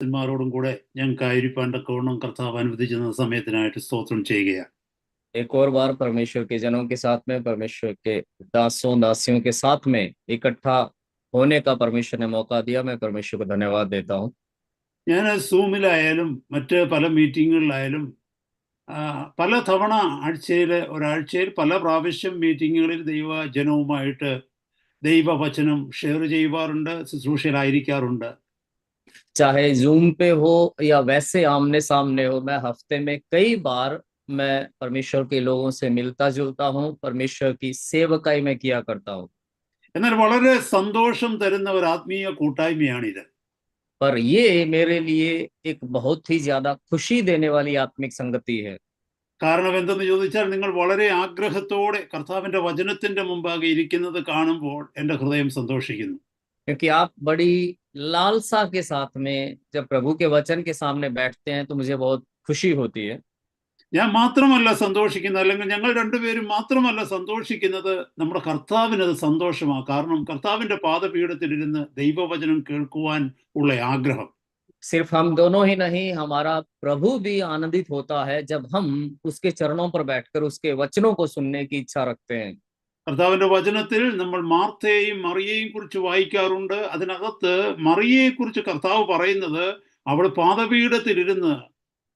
ന്മാരോടും കൂടെ ഞങ്ങൾക്കായിരിക്കാൻ തക്കവണ്ണം കർത്താവ് അനുവദിച്ചിരുന്ന സമയത്തിനായിട്ട് സ്തോത്രം ചെയ്യുകയാണ്. एक और बार परमेश्वर के जनों के साथ में, परमेश्वर के दासों दासियों के साथ में इकट्ठा होने का परमेश्वर ने मौका दिया। मैं परमेश्वर को धन्यवाद देता हूँ। ഞാൻ സൂമിലായാലും മറ്റ് പല മീറ്റിങ്ങുകളിലായാലും പല തവണ ഒരാഴ്ചയിൽ പല പ്രാവശ്യം മീറ്റിങ്ങുകളിൽ ദൈവജനവുമായിട്ട് ദൈവവചനം ഷെയർ ചെയ്യുവാറുണ്ട്, ശുശ്രൂഷയിലായിരിക്കാറുണ്ട്. चाहे जूम पे हो या वैसे आमने सामने हो, मैं हफ्ते में कई बार मैं परमेश्वर के लोगों से मिलता जुलता हूँ, परमेश्वर की सेवकाई में किया करता हूँ। എന്നാൽ വളരെ സന്തോഷം തരുന്ന ഒരു ആത്മീയ കൂട്ടായ്മയാണിത്. पर ये मेरे लिए एक बहुत ही ज्यादा खुशी देने वाली आत्मिक संगति है। കാരണം എന്തെന്ന് ചോദിച്ചാൽ, നിങ്ങൾ വളരെ ആഗ്രഹത്തോടെ കർത്താവിന്റെ വചനത്തിന്റെ മുമ്പാകെ ഇരിക്കുന്നത് കാണുമ്പോൾ എൻ്റെ ഹൃദയം സന്തോഷിക്കുന്നു. क्योंकि आप बड़ी लालसा के साथ में जब प्रभु के वचन के सामने बैठते हैं तो मुझे बहुत खुशी होती है। ഞാൻ മാത്രമല്ല സന്തോഷിക്കുന്നത്, അല്ലെങ്കിൽ ഞങ്ങൾ രണ്ടുപേരും മാത്രമല്ല സന്തോഷിക്കുന്നത്, നമ്മുടെ കർത്താവിനത് സന്തോഷമാണ്. കാരണം കർത്താവിന്റെ പാദപീഠത്തിലിരുന്ന് ദൈവവചനം കേൾക്കുവാൻ ഉള്ള ആഗ്രഹം. सिर्फ हम दोनों ही नहीं, हमारा प्रभु भी आनंदित होता है जब हम उसके चरणों पर बैठकर उसके वचनों को सुनने की इच्छा रखते हैं। കർത്താവിന്റെ വചനത്തിൽ നമ്മൾ മാർത്തയെയും മറിയയെയും കുറിച്ച് വായിക്കാറുണ്ട്. അതിനകത്ത് മറിയയെ കുറിച്ച് കർത്താവ് പറയുന്നത്, അവൾ പാദപീഠത്തിലിരുന്ന്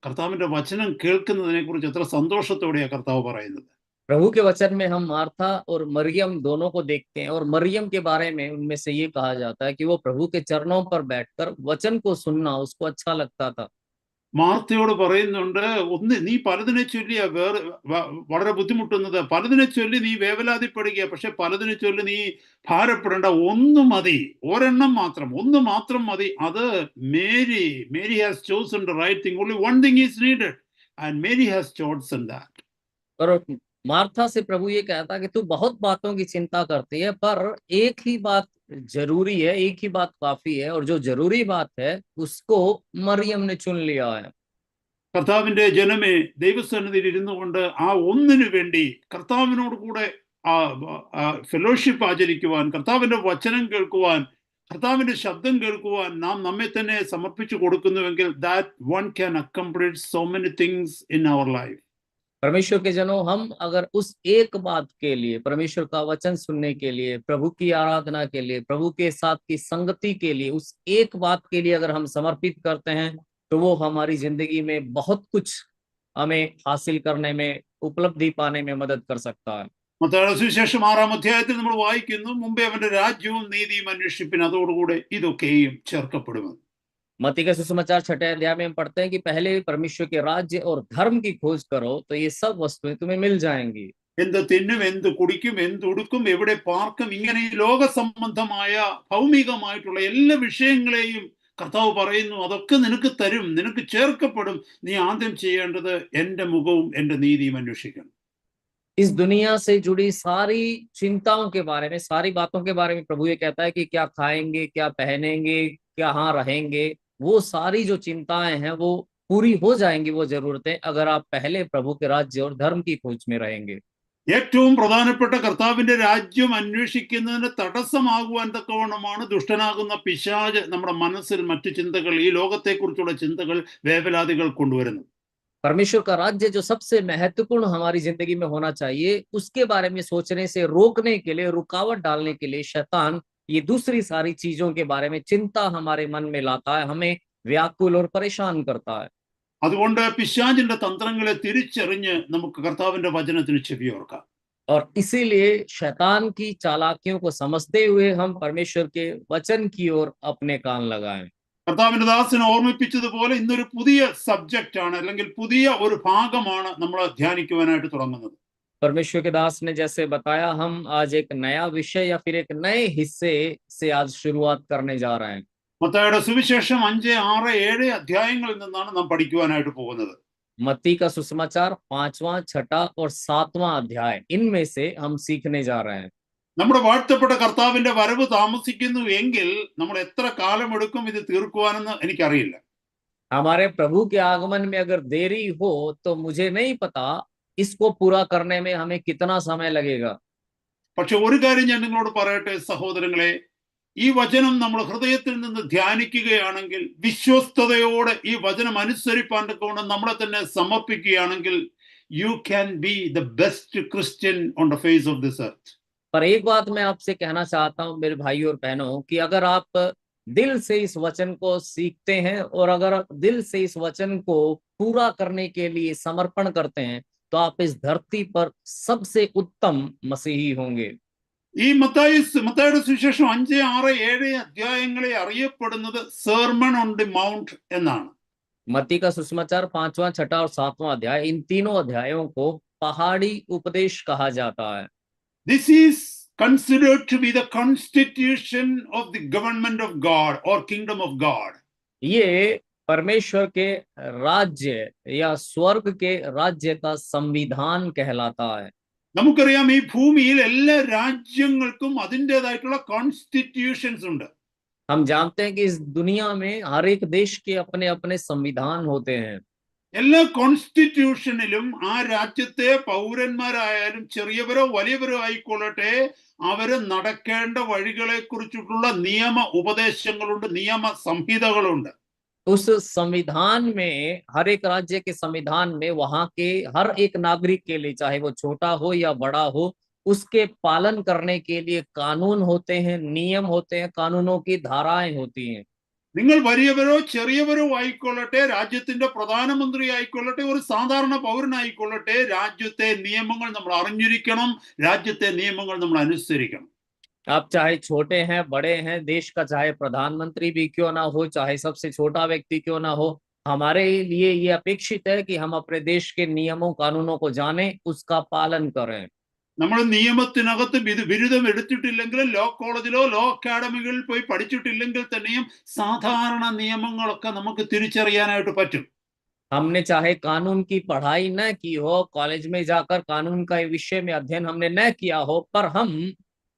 കർത്താവിന്റെ വചനം കേൾക്കുന്നതിനെ കുറിച്ച് എത്ര സന്തോഷത്തോടെയാണ് കർത്താവ് പറയുന്നത്. प्रभु के वचन में हम मार्था और मरियम दोनों को देखते हैं, और मरियम के बारे में उनमें से ये कहा जाता है कि वो प्रभु के चरणों पर बैठकर वचन को सुनना उसको अच्छा लगता था। മാർത്തയോട് പറയുന്നുണ്ട്, നീ പലതിനെ ചൊല്ലി വളരെ ബുദ്ധിമുട്ടുന്നത്, പലതിനെ ചൊല്ലി നീ വേവലാതിപ്പെടുക, പക്ഷെ പലതിനെ ചൊല്ലി നീ ഭാരപ്പെടേണ്ട, ഒന്ന് മതി, ഒന്ന് മാത്രം മതി. അത് Mary has chosen the right thing, only one thing is needed and Mary has chosen that. और मार्था से प्रभु ये कहता कि तू बहुत बातों की चिंता करती है, पर एक ही बात जरूरी है, एक ही बात काफी है, और जो जरूरी बात है उसको मरियम ने चुन लिया है। കർത്താവിന്റെ ജനമേ, ദൈവസന്നിധിയിൽ ഇരുന്നു കൊണ്ട് ആ ഒന്നിനു വേണ്ടി കർത്താവിനോട് കൂടെ ഫെലോഷിപ്പ് ആചരിക്കുവാൻ, കർത്താവിന്റെ വചനം കേൾക്കുവാൻ, കർത്താവിന്റെ ശബ്ദം കേൾക്കുവാൻ നാം നമ്മെ തന്നെ സമർപ്പിച്ചു കൊടുക്കുന്നുവെങ്കിൽ, that one can accomplish so many things in our life. परमेश्वर के जनों, हम अगर उस एक बात के लिए, परमेश्वर का वचन सुनने के लिए, प्रभु की आराधना के लिए, प्रभु के साथ की संगति के लिए, उस एक बात के लिए अगर हम समर्पित करते हैं, तो वो हमारी जिंदगी में बहुत कुछ हमें हासिल करने में, उपलब्धि पाने में मदद कर सकता है। മത്തായിയുടെ സുവിശേഷം 6-ാം അധ്യായത്തിൽ നമ്മൾ വായിക്കുന്നു, മുമ്പേ അവന്റെ രാജ്യവും നീതിയും അന്വേഷിപ്പിൻ, അതോടുകൂടെ ഇതൊക്കെയും ചേർക്കപ്പെടുമെന്ന്. मत्ती का सुसमाचार 6 अध्याय में हम पढ़ते हैं कि पहले परमेश्वर के राज्य और धर्म की खोज करो तो ये सब वस्तुएं तुम्हें मिल जाएंगी। എന്ത് തിന്നും, എന്ത് കുടിക്കും, എന്തുടുക്കും, എവിടെ പാർക്കും, ഇങ്ങനെ ഈ ലോക സംബന്ധമായ ഭൗമികമായിട്ടുള്ള എല്ലാ വിഷയങ്ങളെയും കർത്താവ് പറയുന്നു, അതൊക്കെ നിനക്ക് തരും, നിനക്ക് ചേർക്കപ്പെടും. നീ ആദ്യം ചെയ്യേണ്ടത് എൻ്റെ മുഖവും എൻ്റെ നീതിയും അന്വേഷിക്കണം. इस दुनिया से जुड़ी सारी चिंताओं के बारे में, सारी बातों के बारे में प्रभु ये कहता है कि क्या खाएंगे, क्या पहनेंगे, कहाँ रहेंगे, वो सारी जो चिंताएं हैं वो पूरी हो जाएंगी, वो जरूरतें, अगर आप पहले प्रभु के राज्य और धर्म की खोज में रहेंगे। ഏറ്റവും പ്രധാനപ്പെട്ട കർത്താവിന്റെ രാജ്യം അന്വേഷിക്കുന്നതിന് തടസ്സമാകുവാൻ തക്കവണ്ണമാണ് ദുഷ്ടനാകുന്ന പിശാച് നമ്മുടെ മനസ്സിൽ മറ്റു ചിന്തകൾ, ഈ ലോകത്തെക്കുറിച്ചുള്ള ചിന്തകൾ, വേവലാതികൾ കൊണ്ടുവരുന്നത്. परमेश्वर का राज्य जो सबसे महत्वपूर्ण हमारी जिंदगी में होना चाहिए, उसके बारे में सोचने से रोकने के लिए, रुकावट डालने के लिए शैतान ये दूसरी सारी चीजों के बारे में चिंता हमारे मन में लाता है, हमें व्याकुल और परेशान करता है। അതുകൊണ്ട് പിശാചിന്റെ തന്ത്രങ്ങളെ തിരിച്ചറിഞ്ഞ് നമുക്ക് കർത്താവിന്റെ വചനത്തിന് ചെവിയോർക്കാം. और इसीलिए शैतान की चालाकियों को समझते हुए हम परमेश्वर के वचन की ओर अपने कान लगाएं। കർത്താവിന്റെ ദാസനെ ഓർമ്മിപ്പിച്ചതുപോലെ ഇന്നൊരു പുതിയ സബ്ജക്റ്റ് ആണ്, അല്ലെങ്കിൽ പുതിയ ഒരു ഭാഗമാണ് നമ്മൾ ധ്യാനിക്കുവാനായിട്ട് തുടങ്ങുന്നത്. परमेश्वर के दास ने जैसे बताया, हम आज एक नया विषय या फिर एक नए हिस्से से आज शुरुआत करने जा रहे हैं। മത്തായിയുടെ സുവിശേഷം 5, 6, 7 അധ്യായങ്ങളിൽ നിന്നാണ് നാം പഠിക്കുവാനായിട്ട് പോകുന്നത്. मत्ती का सुसमाचार 5वां, 6वां और 7वां अध्याय, इनमें से हम सीखने जा रहे हैं। നമ്മുടെ വാഴ്ത്തപ്പെട്ട കർത്താവിന്റെ വരവ് താമസിക്കുന്നു എങ്കിൽ നമ്മൾ എത്ര കാലമെടുക്കും ഇത് തീർക്കുവാനെന്ന് എനിക്കറിയില്ല. हमारे प्रभु के आगमन में अगर देरी हो तो मुझे नहीं पता इसको पूरा करने में हमें कितना समय लगेगा। പക്ഷെ ഒരു കാര്യം ഞാൻ നിങ്ങളോട് പറയട്ടെ സഹോദരങ്ങളെ, ഈ വചനം നമ്മൾ ഹൃദയത്തിൽ നിന്ന് ധ്യാനിക്കുകയാണെങ്കിൽ, വിശ്വസ്തയോടെ ഈ വചനം അനുസരിപ്പാൻ തക്കവണ്ണം നമ്മളെ തന്നെ സമർപ്പിക്കുകയാണെങ്കിൽ, you can be the best Christian on the face of this earth. पर एक बात मैं आपसे कहना चाहता हूं मेरे भाई और बहनों कि अगर आप दिल से इस वचन को सीखते हैं और अगर दिल से इस वचन को पूरा करने के लिए समर्पण करते हैं तो आप इस धरती पर सबसे उत्तम मसीही होंगे। ഈ മത്തായിയുടെ സുവിശേഷം 5, 6, 7 അധ്യായങ്ങളെ അറിയപ്പെടുന്നത് സെർമൺ ഓൺ ദി മൗണ്ട് എന്നാണ്. मत्ती का सुसमाचार 5वां, 6वां और 7वां अध्याय, इन तीनों अध्यायों को पहाड़ी उपदेश कहा जाता है। This is considered to be the constitution of the government of God or kingdom of God. ये परमेश्वर के राज्य या स्वर्ग के राज्य का संविधान कहलाता है। നമുക്കറിയാം ഈ ഭൂമിയിൽ എല്ലാ രാജ്യങ്ങൾക്കും അതിൻ്റെതായിട്ടുള്ള കോൺസ്റ്റിറ്റ്യൂഷൻസ് ഉണ്ട്. हम जानते हैं कि इस दुनिया में हर एक देश के अपने अपने संविधान होते हैं। എല്ലാ കോൺസ്റ്റിറ്റ്യൂഷനിലും ആ രാജ്യത്തെ പൗരന്മാരായാലും ചെറിയവരോ വലിയവരോ ആയിക്കൊള്ളട്ടെ, അവര് നടക്കേണ്ട വഴികളെ കുറിച്ചിട്ടുള്ള നിയമ ഉപദേശങ്ങളുണ്ട്, നിയമ സംഹിതകളുണ്ട്. उस संविधान में हर एक राज्य के संविधान में वहां के हर एक नागरिक के लिए, चाहे वो छोटा हो या बड़ा हो, उसके पालन करने के लिए कानून होते हैं, नियम होते हैं, कानूनों की धाराएं होती हैं। നിങ്ങൾ വലിയവരോ ചെറിയവരോ ആയിക്കൊള്ളട്ടെ, രാജ്യത്തിന്റെ പ്രധാനമന്ത്രി ആയിക്കൊള്ളട്ടെ, ഒരു സാധാരണ പൗരനായിക്കൊള്ളട്ടെ, രാജ്യത്തെ നിയമങ്ങൾ നമ്മൾ അറിഞ്ഞിരിക്കണം, രാജ്യത്തെ നിയമങ്ങൾ നമ്മൾ അനുസരിക്കണം. आप चाहे छोटे हैं, बड़े हैं, देश का चाहे प्रधानमंत्री भी क्यों ना हो, चाहे सबसे छोटा व्यक्ति क्यों ना हो, हमारे लिए ये अपेक्षित है कि हम अपने देश के नियमों कानूनों को जानें, उसका पालन करें। നമ്മൾ നിയമത്തിനകത്ത് ബിരുദം എടുത്തിട്ടില്ലെങ്കിലും, ലോ കോളേജിലോ ലോ അക്കാഡമികളിൽ പോയി പഠിച്ചിട്ടില്ലെങ്കിൽ തന്നെയും സാധാരണ നിയമങ്ങളൊക്കെ നമുക്ക് തിരിച്ചറിയാനായിട്ട് പറ്റും. हमने चाहे कानून की पढ़ाई न की हो, कॉलेज में जाकर कानून का विषय में अध्ययन हमने न किया हो, पर हम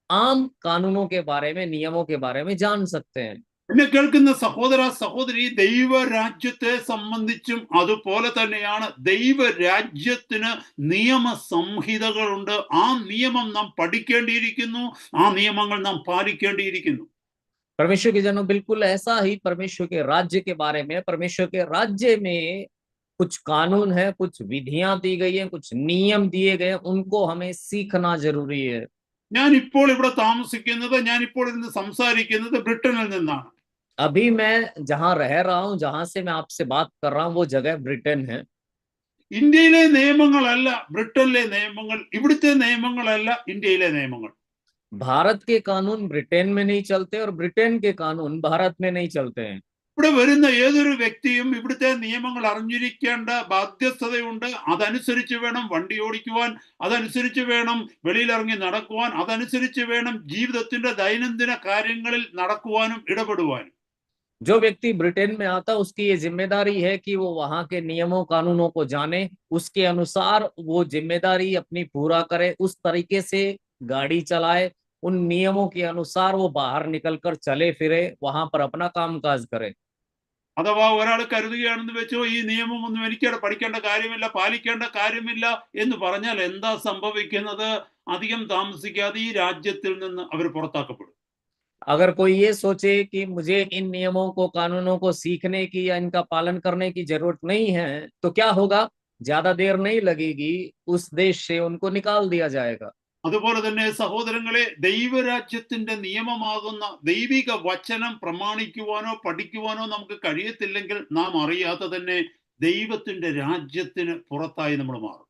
आम कानूनों के बारे में, नियमों के बारे में जान सकते हैं। എന്നെ കേൾക്കുന്ന സഹോദര സഹോദരി, ദൈവരാജ്യത്തെ സംബന്ധിച്ചും അതുപോലെ തന്നെയാണ്. ദൈവരാജ്യത്തിന് നിയമ സംഹിതകളുണ്ട്. ആ നിയമം നാം പഠിക്കേണ്ടിയിരിക്കുന്നു, ആ നിയമങ്ങൾ നാം പാലിക്കേണ്ടിയിരിക്കുന്നു. परमेश्वर के जनों, बिल्कुल ऐसा ही परमेश्वर के राज्य के बारे में, परमेश्वर के राज्य में कुछ कानून है, कुछ विधियां दी गई हैं, कुछ नियम दिए गए हैं, उनको हमें सीखना जरूरी है। ഞാൻ ഇപ്പോൾ ഇവിടെ താമസിക്കുന്നത്, ഞാൻ ഇപ്പോൾ ഇരുന്ന് സംസാരിക്കുന്നത് ബ്രിട്ടനിൽ നിന്നാണ്. अभी मैं जहां रह रहा हूं, जहां से मैं आपसे बात कर रहा हूं, वो जगह ब्रिटेन है। ഇന്ത്യയിലെ നിയമങ്ങളല്ല ബ്രിട്ടനിലെ നിയമങ്ങൾ, ഇവിടുത്തെ നിയമങ്ങളല്ല ഇന്ത്യയിലെ നിയമങ്ങൾ. भारत के कानून ब्रिटेन में नहीं चलते और ब्रिटेन के कानून भारत में नहीं चलते हैं। ഇവിടെ വരുന്ന ഏതൊരു വ്യക്തിയും ഇവിടുത്തെ നിയമങ്ങൾ അറിഞ്ഞിരിക്കേണ്ട ബാധ്യസ്ഥതയുണ്ട്. അതനുസരിച്ച് വേണം വണ്ടി ഓടിക്കുവാൻ, അതനുസരിച്ച് വേണം വെളിയിലിറങ്ങി നടക്കുവാൻ, അതനുസരിച്ച് വേണം ജീവിതത്തിന്റെ ദൈനംദിന കാര്യങ്ങളിൽ നടക്കുവാനും ഇടപെടുവാനും. जो व्यक्ति ब्रिटेन में आता है, उसकी ये जिम्मेदारी है कि वो वहां के नियमों कानूनों को जाने, उसके अनुसार वो जिम्मेदारी अपनी पूरा करे, उस तरीके से गाड़ी चलाए, उन नियमों के अनुसार वो बाहर निकलकर चले फिरे, वहां पर अपना कामकाज करे। അഥവാ ഒരാൾ കരുതുകയാണെന്ന് വെച്ചോ, ഈ നിയമം ഒന്നും എനിക്ക് പഠിക്കേണ്ട കാര്യമില്ല, പാലിക്കേണ്ട കാര്യമില്ല എന്ന് പറഞ്ഞാൽ എന്താ സംഭവിക്കുന്നത്? അധികം താമസിക്കാതെ ഈ രാജ്യത്തിൽ നിന്ന് അവർ പുറത്താക്കപ്പെടും. अगर कोई ये सोचे कि मुझे इन नियमों को, कानूनों को सीखने की या इनका पालन करने की जरूरत नहीं है, तो क्या होगा? ज्यादा देर नहीं लगेगी, उस देश से उनको निकाल दिया जाएगा। അതുപോലെ തന്നെ സഹോദരങ്ങളെ, ദൈവരാജ്യത്തിന്റെ നിയമമാകുന്ന ദൈവിക വചനം പ്രമാണിക്കുവാനോ പഠിക്കുവാനോ നമുക്ക് കഴിയത്തില്ലെങ്കിൽ, നാം അറിയാതെ തന്നെ ദൈവത്തിന്റെ രാജ്യത്തിന് പുറത്തായി നമ്മൾ മാറും.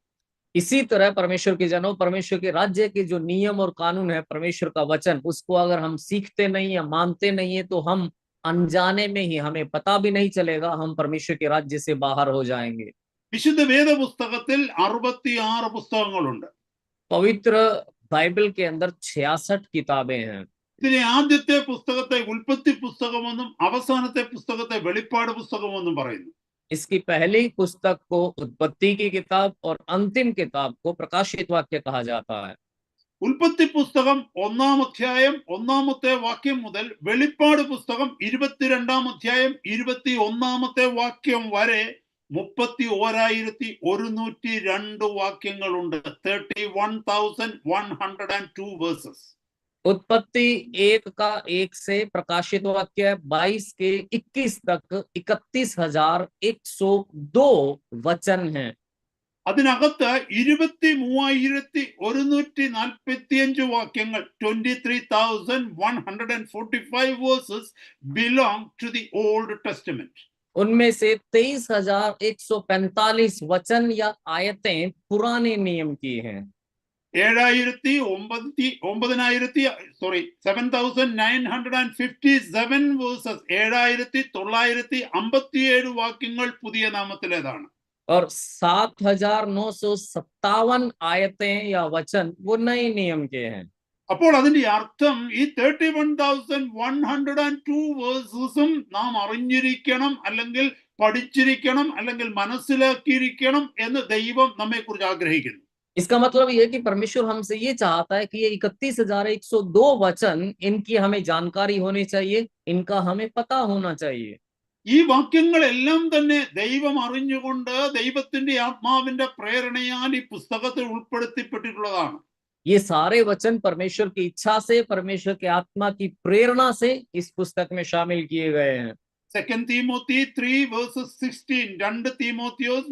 इसी तरह परमेश्वर के जनों, परमेश्वर के राज्य के जो नियम और कानून है, परमेश्वर का वचन, उसको अगर हम सीखते नहीं या मानते नहीं है, तो हम अनजाने में ही, हमें पता भी नहीं चलेगा, हम परमेश्वर के राज्य से बाहर हो जाएंगे। വിശുദ്ധ വേദ പുസ്തകത്തിൽ 66 പുസ്തകങ്ങളുണ്ട്. पवित्र बाइबल के अंदर 66 किताबें हैं। ഇതിലെ ആദ്യത്തെ പുസ്തകത്തെ ഉൽപ്പത്തി പുസ്തകമെന്നും അവസാനത്തെ പുസ്തകത്തെ വെളിപ്പാട് പുസ്തകമെന്നും പറയുന്നു. इसकी पहली पुस्तक को उत्पत्ति की किताब और अंतिम किताब को प्रकाशित वाक्य कहा जाता है। ഉൽപ്പത്തി പുസ്തകം 1-ാം അധ്യായം 1-ാമത്തെ വാക്യം മുതൽ വെളിപ്പാട് പുസ്തകം 22-ാം അധ്യായം 21-ാമത്തെ വാക്യം വരെ 31,102 വാക്യങ്ങളുണ്ട്. 31,102 വേഴ്സസ്. उत्पत्ति 1:1 से प्रकाशित वाक्य 22 के 21 तक 31,102 वचन हैं। അതിനകത്ത് 23,145 വാക്യങ്ങൾ 23,145 versus belong to the Old Testament. उनमें से 23,145 वचन या आयतें पुराने नियम की हैं। 7,957 വേഴ്സസ് 7,957 വാക്യങ്ങൾ പുതിയ നാമത്തിലേതാണ്. और 7,957 आयतें या वचन वो नए नियम के हैं। അപ്പോൾ അതിന്റെ അർത്ഥം ഈ 31,102 വേഴ്സസും നാം അറിഞ്ഞിരിക്കണം, അല്ലെങ്കിൽ പഠിച്ചിരിക്കണം, അല്ലെങ്കിൽ മനസ്സിലാക്കിയിരിക്കണം എന്ന് ദൈവം നമ്മെ കുറിച്ച് ആഗ്രഹിക്കുന്നു. इसका मतलब ये है कि परमेश्वर हमसे ये चाहता है कि ये 31,102 वचन, इनकी हमें जानकारी होनी चाहिए, इनका हमें पता होना चाहिए। ഈ വാക്യങ്ങളെല്ലാം തന്നെ ദൈവം അറിഞ്ഞുകൊണ്ട് ദൈവത്തിന്റെ ആത്മാവിന്റെ പ്രേരണയാൽ ഈ പുസ്തകത്തിൽ ഉൾപ്പെടുത്തിപ്പെട്ടിട്ടുള്ളതാണ്. ये सारे वचन परमेश्वर की इच्छा से, परमेश्वर के आत्मा की प्रेरणा से इस पुस्तक में शामिल किए गए हैं। 2 Timothy 3 verses 16, 2 തീമോത്തിയോസ്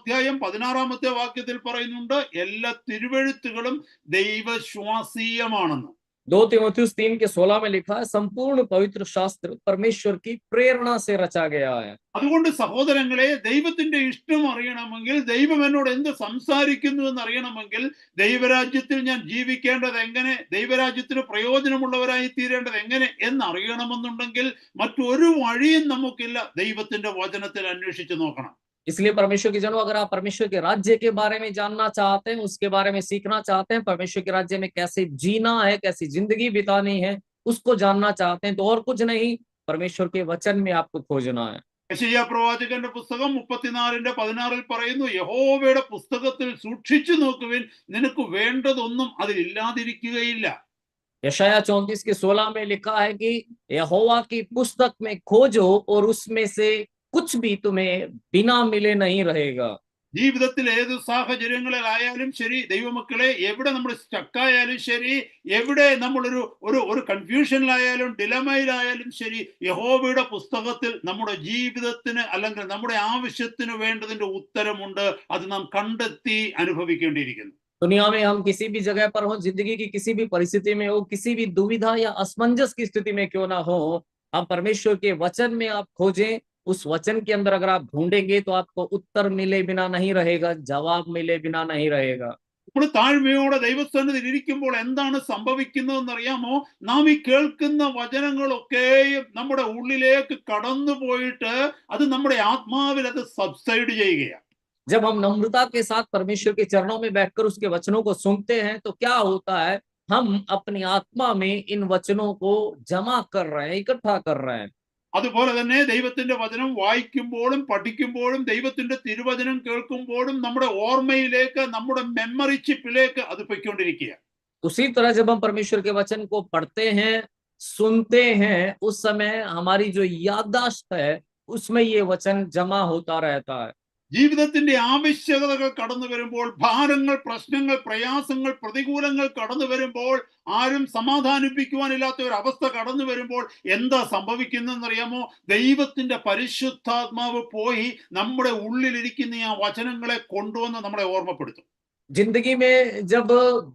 3-16 വാക്യത്തിൽ പറയുന്നുണ്ട്, എല്ലാ തിരുവെഴുത്തുകളും ദൈവശ്വാസീയമാണെന്ന്. 2 तीमुथियुस 3:16 में लिखा है, संपूर्ण पवित्र शास्त्र परमेश्वर की प्रेरणा से रचा गया है। അതുകൊണ്ട് സഹോദരങ്ങളെ, ദൈവത്തിന്റെ ഇഷ്ടം അറിയണമെങ്കിൽ, ദൈവം എന്നോട് എന്ത് സംസാരിക്കുന്നു എന്ന് അറിയണമെങ്കിൽ, ദൈവരാജ്യത്തിൽ ഞാൻ ജീവിക്കേണ്ടത് എങ്ങനെ, ദൈവരാജ്യത്തിന് പ്രയോജനമുള്ളവരായി തീരേണ്ടത് എങ്ങനെ എന്നറിയണമെന്നുണ്ടെങ്കിൽ മറ്റൊരു വഴിയും നമുക്കില്ല, ദൈവത്തിന്റെ വചനത്തിൽ അന്വേഷിച്ച് നോക്കണം. इसलिए परमेश्वर के जनों, अगर आप परमेश्वर के राज्य के बारे में जानना चाहते हैं, उसके बारे में सीखना चाहते हैं, परमेश्वर के राज्य में कैसे जीना है, कैसी जिंदगी बितानी है, उसको जानना चाहते हैं, तो और कुछ नहीं, परमेश्वर के वचन में आपको खोजना है। യെശയ്യാ പ്രവാചകന്റെ പുസ്തകം 34:16 പറയുന്നു, യഹോവയുടെ പുസ്തകത്തിൽ സൂക്ഷിച്ചു നോക്കുവിൻ, നിനക്ക് വേണ്ടതൊന്നും അതിലില്ലാതിരിക്കുകയില്ല. यशायाह 34:16 में लिखा है कि यहोवा की पुस्तक में खोजो और उसमें से कुछ भी तुम्हें बिना मिले नहीं रहेगा। ജീവിതത്തിൽ ഏത് സാഹചര്യങ്ങളിലായാലും ശരി, ദൈവമക്കളെ, എവിടെ നമ്മൾ സ്റ്റക്കായാലും ശരി, എവിടെ നമ്മളൊരു ഒരു കൺഫ്യൂഷനിലായാലും ഡിലമയിലായാലും ശരി, യഹോവയുടെ പുസ്തകത്തിൽ നമ്മുടെ ജീവിതത്തിന് അല്ലെങ്കിൽ നമ്മുടെ ആവശ്യത്തിന് വേണ്ടതിന്റെ ഉത്തരമുണ്ട്. അത് നാം കണ്ടെത്തി അനുഭവിക്കേണ്ടിയിരിക്കുന്നു. दुनिया में हम किसी भी जगह पर हो, जिंदगी की किसी भी परिस्थिति में हो, किसी भी दुविधा या असमंजस की स्थिति में क्यों ना हो, आप परमेश्वर के वचन में आप खोजें। उस वचन के अंदर अगर आप ढूंढेंगे तो आपको उत्तर मिले बिना नहीं रहेगा, जवाब मिले बिना नहीं रहेगा। നമ്മൾ താഴ്മയോടെ ദൈവസന്നിധിയിൽ ഇരിക്കുമ്പോൾ എന്താണ് സംഭവിക്കുന്നതെന്ന് അറിയാമോ? നാം ഈ കേൾക്കുന്ന വചനങ്ങളൊക്കെയും നമ്മുടെ ഉള്ളിലേക്ക് കടന്നു പോയിട്ട് അത് നമ്മുടെ ആത്മാവിൽ അത് സബ്സൈഡ് ചെയ്യുകയാണ്. जब हम नम्रता के साथ परमेश्वर के चरणों में बैठकर उसके वचनों को सुनते हैं, तो क्या होता है, हम अपनी आत्मा में इन वचनों को जमा कर रहे हैं, इकट्ठा कर रहे हैं। അതുപോലെ തന്നെ ദൈവത്തിന്റെ വചനം വായിക്കുമ്പോഴും പഠിക്കുമ്പോഴും ദൈവത്തിന്റെ തിരുവചനം കേൾക്കുമ്പോഴും നമ്മുടെ ഓർമ്മയിലേക്ക്, നമ്മുടെ മെമ്മറി ചിപ്പിലേക്ക് അത് പൊയ്ക്കൊണ്ടിരിക്കുക. उसी तरह जब हम परमेश्वर के वचन को पढ़ते हैं, सुनते हैं, उस समय हमारी जो याददाश्त है उसमें ये वचन जमा होता रहता है। ജീവിതത്തിന്റെ ആവശ്യകതകൾ കടന്നു വരുമ്പോൾ, ഭാരങ്ങൾ, പ്രശ്നങ്ങൾ, പ്രയാസങ്ങൾ, പ്രതികൂലങ്ങൾ കടന്നു വരുമ്പോൾ, ആരും സമാധാനിപ്പിക്കുവാനില്ലാത്ത ഒരു അവസ്ഥ കടന്നു വരുമ്പോൾ എന്താ സംഭവിക്കുന്നതെന്നറിയാമോ? ദൈവത്തിന്റെ പരിശുദ്ധാത്മാവ് പോയി നമ്മുടെ ഉള്ളിലിരിക്കുന്ന ആ വചനങ്ങളെ കൊണ്ടുവന്ന് നമ്മളെ ഓർമ്മപ്പെടുത്തും. जिंदगी में जब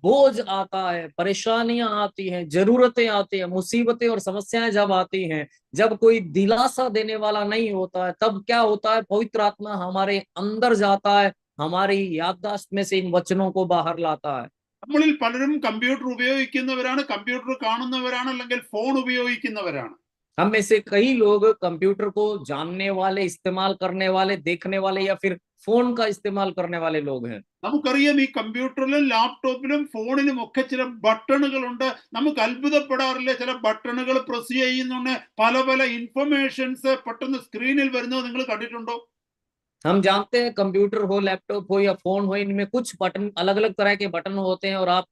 बोझ आता है, परेशानियां आती हैं, जरूरतें आती हैं, मुसीबतें और समस्याएं जब आती हैं, जब कोई दिलासा देने वाला नहीं होता है, तब क्या होता है, पवित्र आत्मा हमारे अंदर जाता है, हमारी याददाश्त में से इन वचनों को बाहर लाता है। നമ്മളിൽ പലരും കമ്പ്യൂട്ടർ ഉപയോഗിക്കുന്നവരാണ്, കമ്പ്യൂട്ടർ കാണുന്നവരാണ്, അല്ലെങ്കിൽ ഫോൺ ഉപയോഗിക്കുന്നവരാണ്. हम में से कई लोग कंप्यूटर को जानने वाले, इस्तेमाल करने वाले, देखने वाले या फिर फोन का इस्तेमाल करने वाले लोग हैं। നമുക്കറിയാം, ഈ കമ്പ്യൂട്ടറിലും ലാപ്ടോപ്പിലും ഫോണിലും ഒക്കെ ചില ബട്ടണുകളുണ്ട്. നമുക്ക് അത്ഭുതപ്പെടാറില്ല, ചില ബട്ടണുകൾ പ്രസ് ചെയ്യുന്നുണ്ട്, പല പല ഇൻഫർമേഷൻസ് പെട്ടെന്ന് സ്ക്രീനിൽ വരുന്നത് നിങ്ങൾ കണ്ടിട്ടുണ്ടോ? हम जानते हैं कंप्यूटर हो, लैपटॉप हो या फोन हो, इनमें कुछ बटन, अलग अलग तरह के बटन होते हैं और आप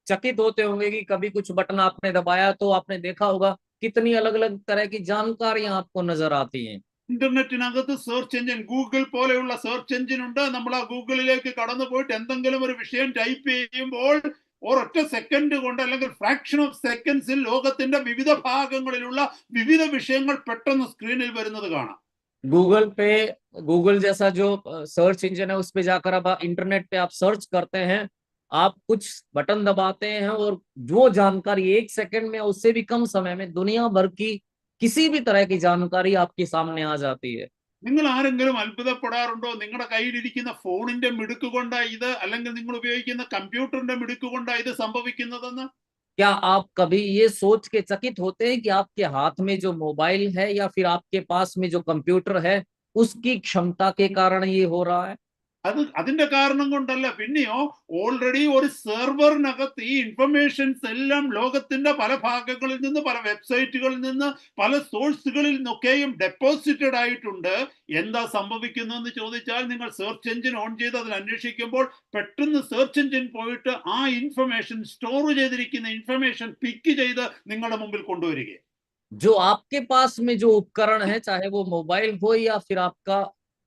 चकित होते होंगे कि कभी कुछ बटन आपने दबाया तो आपने देखा होगा कितनी अलग अलग तरह की जानकारियां आपको नजर आती हैं। ഇന്റർനെറ്റിനകത്ത് സെർച്ച് എഞ്ചിൻ, ഗൂഗിൾ പോലെയുള്ള സെർച്ച് എഞ്ചിൻ ഉണ്ട്. നമ്മൾ ആ ഗൂഗിളിലേക്ക് കടന്നു പോയിട്ട് എന്തെങ്കിലും ഒരു വിഷയം ടൈപ്പ് ചെയ്യുമ്പോൾ ഒരൊറ്റ സെക്കൻഡ് കൊണ്ട് അല്ലെങ്കിൽ ഫ്രാക്ഷൻ ഓഫ് സെക്കൻഡ്സിൽ ലോകത്തിന്റെ വിവിധ ഭാഗങ്ങളിലുള്ള വിവിധ വിഷയങ്ങൾ പെട്ടെന്ന് സ്ക്രീനിൽ വരുന്നത് കാണാം. गूगल पे, गूगल जैसा जो सर्च इंजन है उस पे जाकर अब इंटरनेट पे आप सर्च करते हैं, आप कुछ बटन दबाते हैं और जो जानकारी 1 सेकंड में उससे भी कम समय में दुनिया भर की किसी भी तरह की जानकारी आपके सामने आ जाती है. നിങ്ങൾ ആരെങ്കിലും അത്ഭുതപ്പെടാറുണ്ടോ? നിങ്ങളുടെ കയ്യിലിരിക്കുന്ന ഫോണിന്റെ മിടുക്ക് കൊണ്ടാ ഇത്, അല്ലെങ്കിൽ നിങ്ങൾ ഉപയോഗിക്കുന്ന കമ്പ്യൂട്ടറിന്റെ മിടുക്ക് കൊണ്ടാ ഇത് സംഭവിക്കുന്നതെന്ന്? क्या आप कभी ये सोच के चकित होते हैं कि आपके हाथ में जो मोबाइल है या फिर आपके पास में जो कंप्यूटर है उसकी क्षमता के कारण ये हो रहा है? അതിന്റെ കാരണം കൊണ്ടല്ല. പിന്നെയോ, ഓൾറെഡി ഒരു സെർവറിനകത്ത് ഈ ഇൻഫർമേഷൻസ് എല്ലാം ലോകത്തിന്റെ പല ഭാഗങ്ങളിൽ നിന്ന്, പല വെബ്സൈറ്റുകളിൽ നിന്ന്, പല സോഴ്സുകളിൽ നിന്നൊക്കെയും ഡെപ്പോസിറ്റഡ് ആയിട്ടുണ്ട്. എന്താ സംഭവിക്കുന്നതെന്ന് ചോദിച്ചാൽ, നിങ്ങൾ സെർച്ച് എഞ്ചിൻ ഓൺ ചെയ്ത് അതിൽ അന്വേഷിക്കുമ്പോൾ പെട്ടെന്ന് സെർച്ച് എഞ്ചിൻ പോയിട്ട് ആ ഇൻഫർമേഷൻ, സ്റ്റോർ ചെയ്തിരിക്കുന്ന ഇൻഫർമേഷൻ പിക്ക് ചെയ്ത് നിങ്ങളുടെ മുമ്പിൽ കൊണ്ടുവരികയാണ്. जो आपके पास में जो उपकरण है, चाहे वो मोबाइल हो या फिर आपका